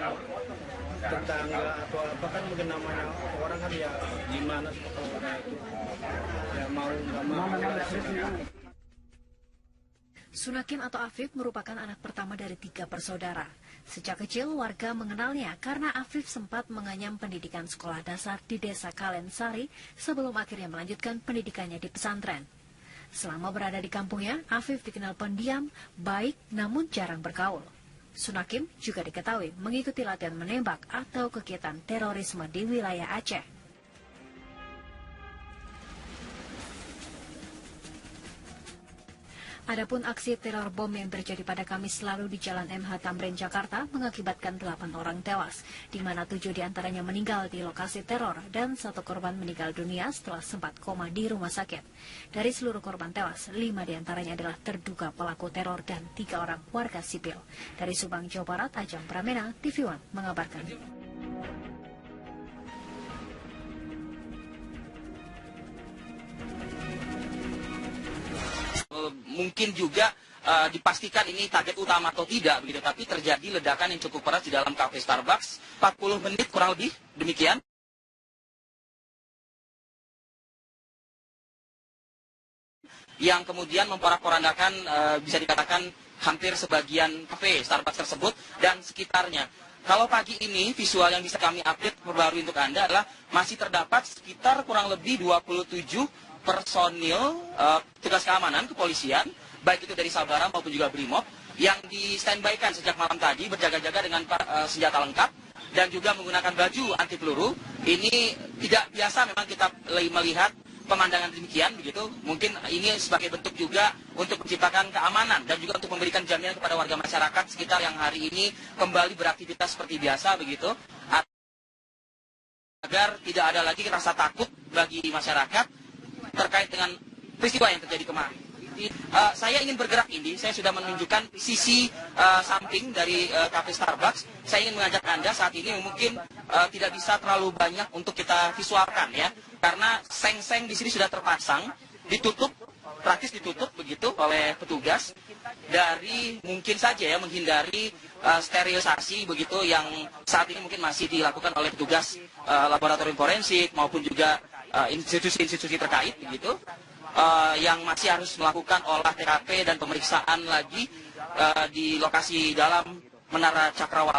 tetangga atau apa kan mungkin namanya orang kan ya gimana sebetulnya itu ya mau nggak mau. Sunakim atau Afif merupakan anak pertama dari 3 bersaudara. Sejak kecil warga mengenalnya karena Afif sempat menganyam pendidikan sekolah dasar di Desa Kalensari sebelum akhirnya melanjutkan pendidikannya di pesantren. Selama berada di kampungnya, Afif dikenal pendiam, baik namun jarang bergaul. Sunakim juga diketahui mengikuti latihan menembak atau kegiatan terorisme di wilayah Aceh. Adapun aksi teror bom yang terjadi pada Kamis lalu di Jalan MH Tamrin, Jakarta mengakibatkan 8 orang tewas, di mana 7 diantaranya meninggal di lokasi teror dan 1 korban meninggal dunia setelah sempat koma di rumah sakit. Dari seluruh korban tewas, 5 diantaranya adalah terduga pelaku teror dan 3 orang warga sipil. Dari Subang, Jawa Barat, Ajang Pramena, TV One mengabarkan. Mungkin juga dipastikan ini target utama atau tidak begitu, tapi terjadi ledakan yang cukup keras di dalam kafe Starbucks 40 menit kurang lebih demikian. Yang kemudian memporak-porandakan bisa dikatakan hampir sebagian kafe Starbucks tersebut dan sekitarnya. Kalau pagi ini visual yang bisa kami update perbarui untuk Anda adalah masih terdapat sekitar kurang lebih 27 personil tugas keamanan kepolisian, baik itu dari Sabara maupun juga Brimob, yang di standby-kan sejak malam tadi berjaga-jaga dengan senjata lengkap dan juga menggunakan baju anti peluru. Ini tidak biasa memang kita melihat pemandangan demikian begitu. Mungkin ini sebagai bentuk juga untuk menciptakan keamanan dan juga untuk memberikan jaminan kepada warga masyarakat sekitar yang hari ini kembali beraktivitas seperti biasa begitu, agar tidak ada lagi rasa takut bagi masyarakat terkait dengan peristiwa yang terjadi kemarin. Saya ingin bergerak ini, saya sudah menunjukkan sisi samping dari kafe Starbucks. Saya ingin mengajak Anda saat ini mungkin tidak bisa terlalu banyak untuk kita visualkan ya, karena seng-seng di sini sudah terpasang, ditutup, praktis ditutup begitu oleh petugas dari mungkin saja ya menghindari sterilisasi begitu yang saat ini mungkin masih dilakukan oleh petugas laboratorium forensik maupun juga institusi-institusi terkait begitu, yang masih harus melakukan olah TKP dan pemeriksaan lagi di lokasi dalam Menara Cakrawala.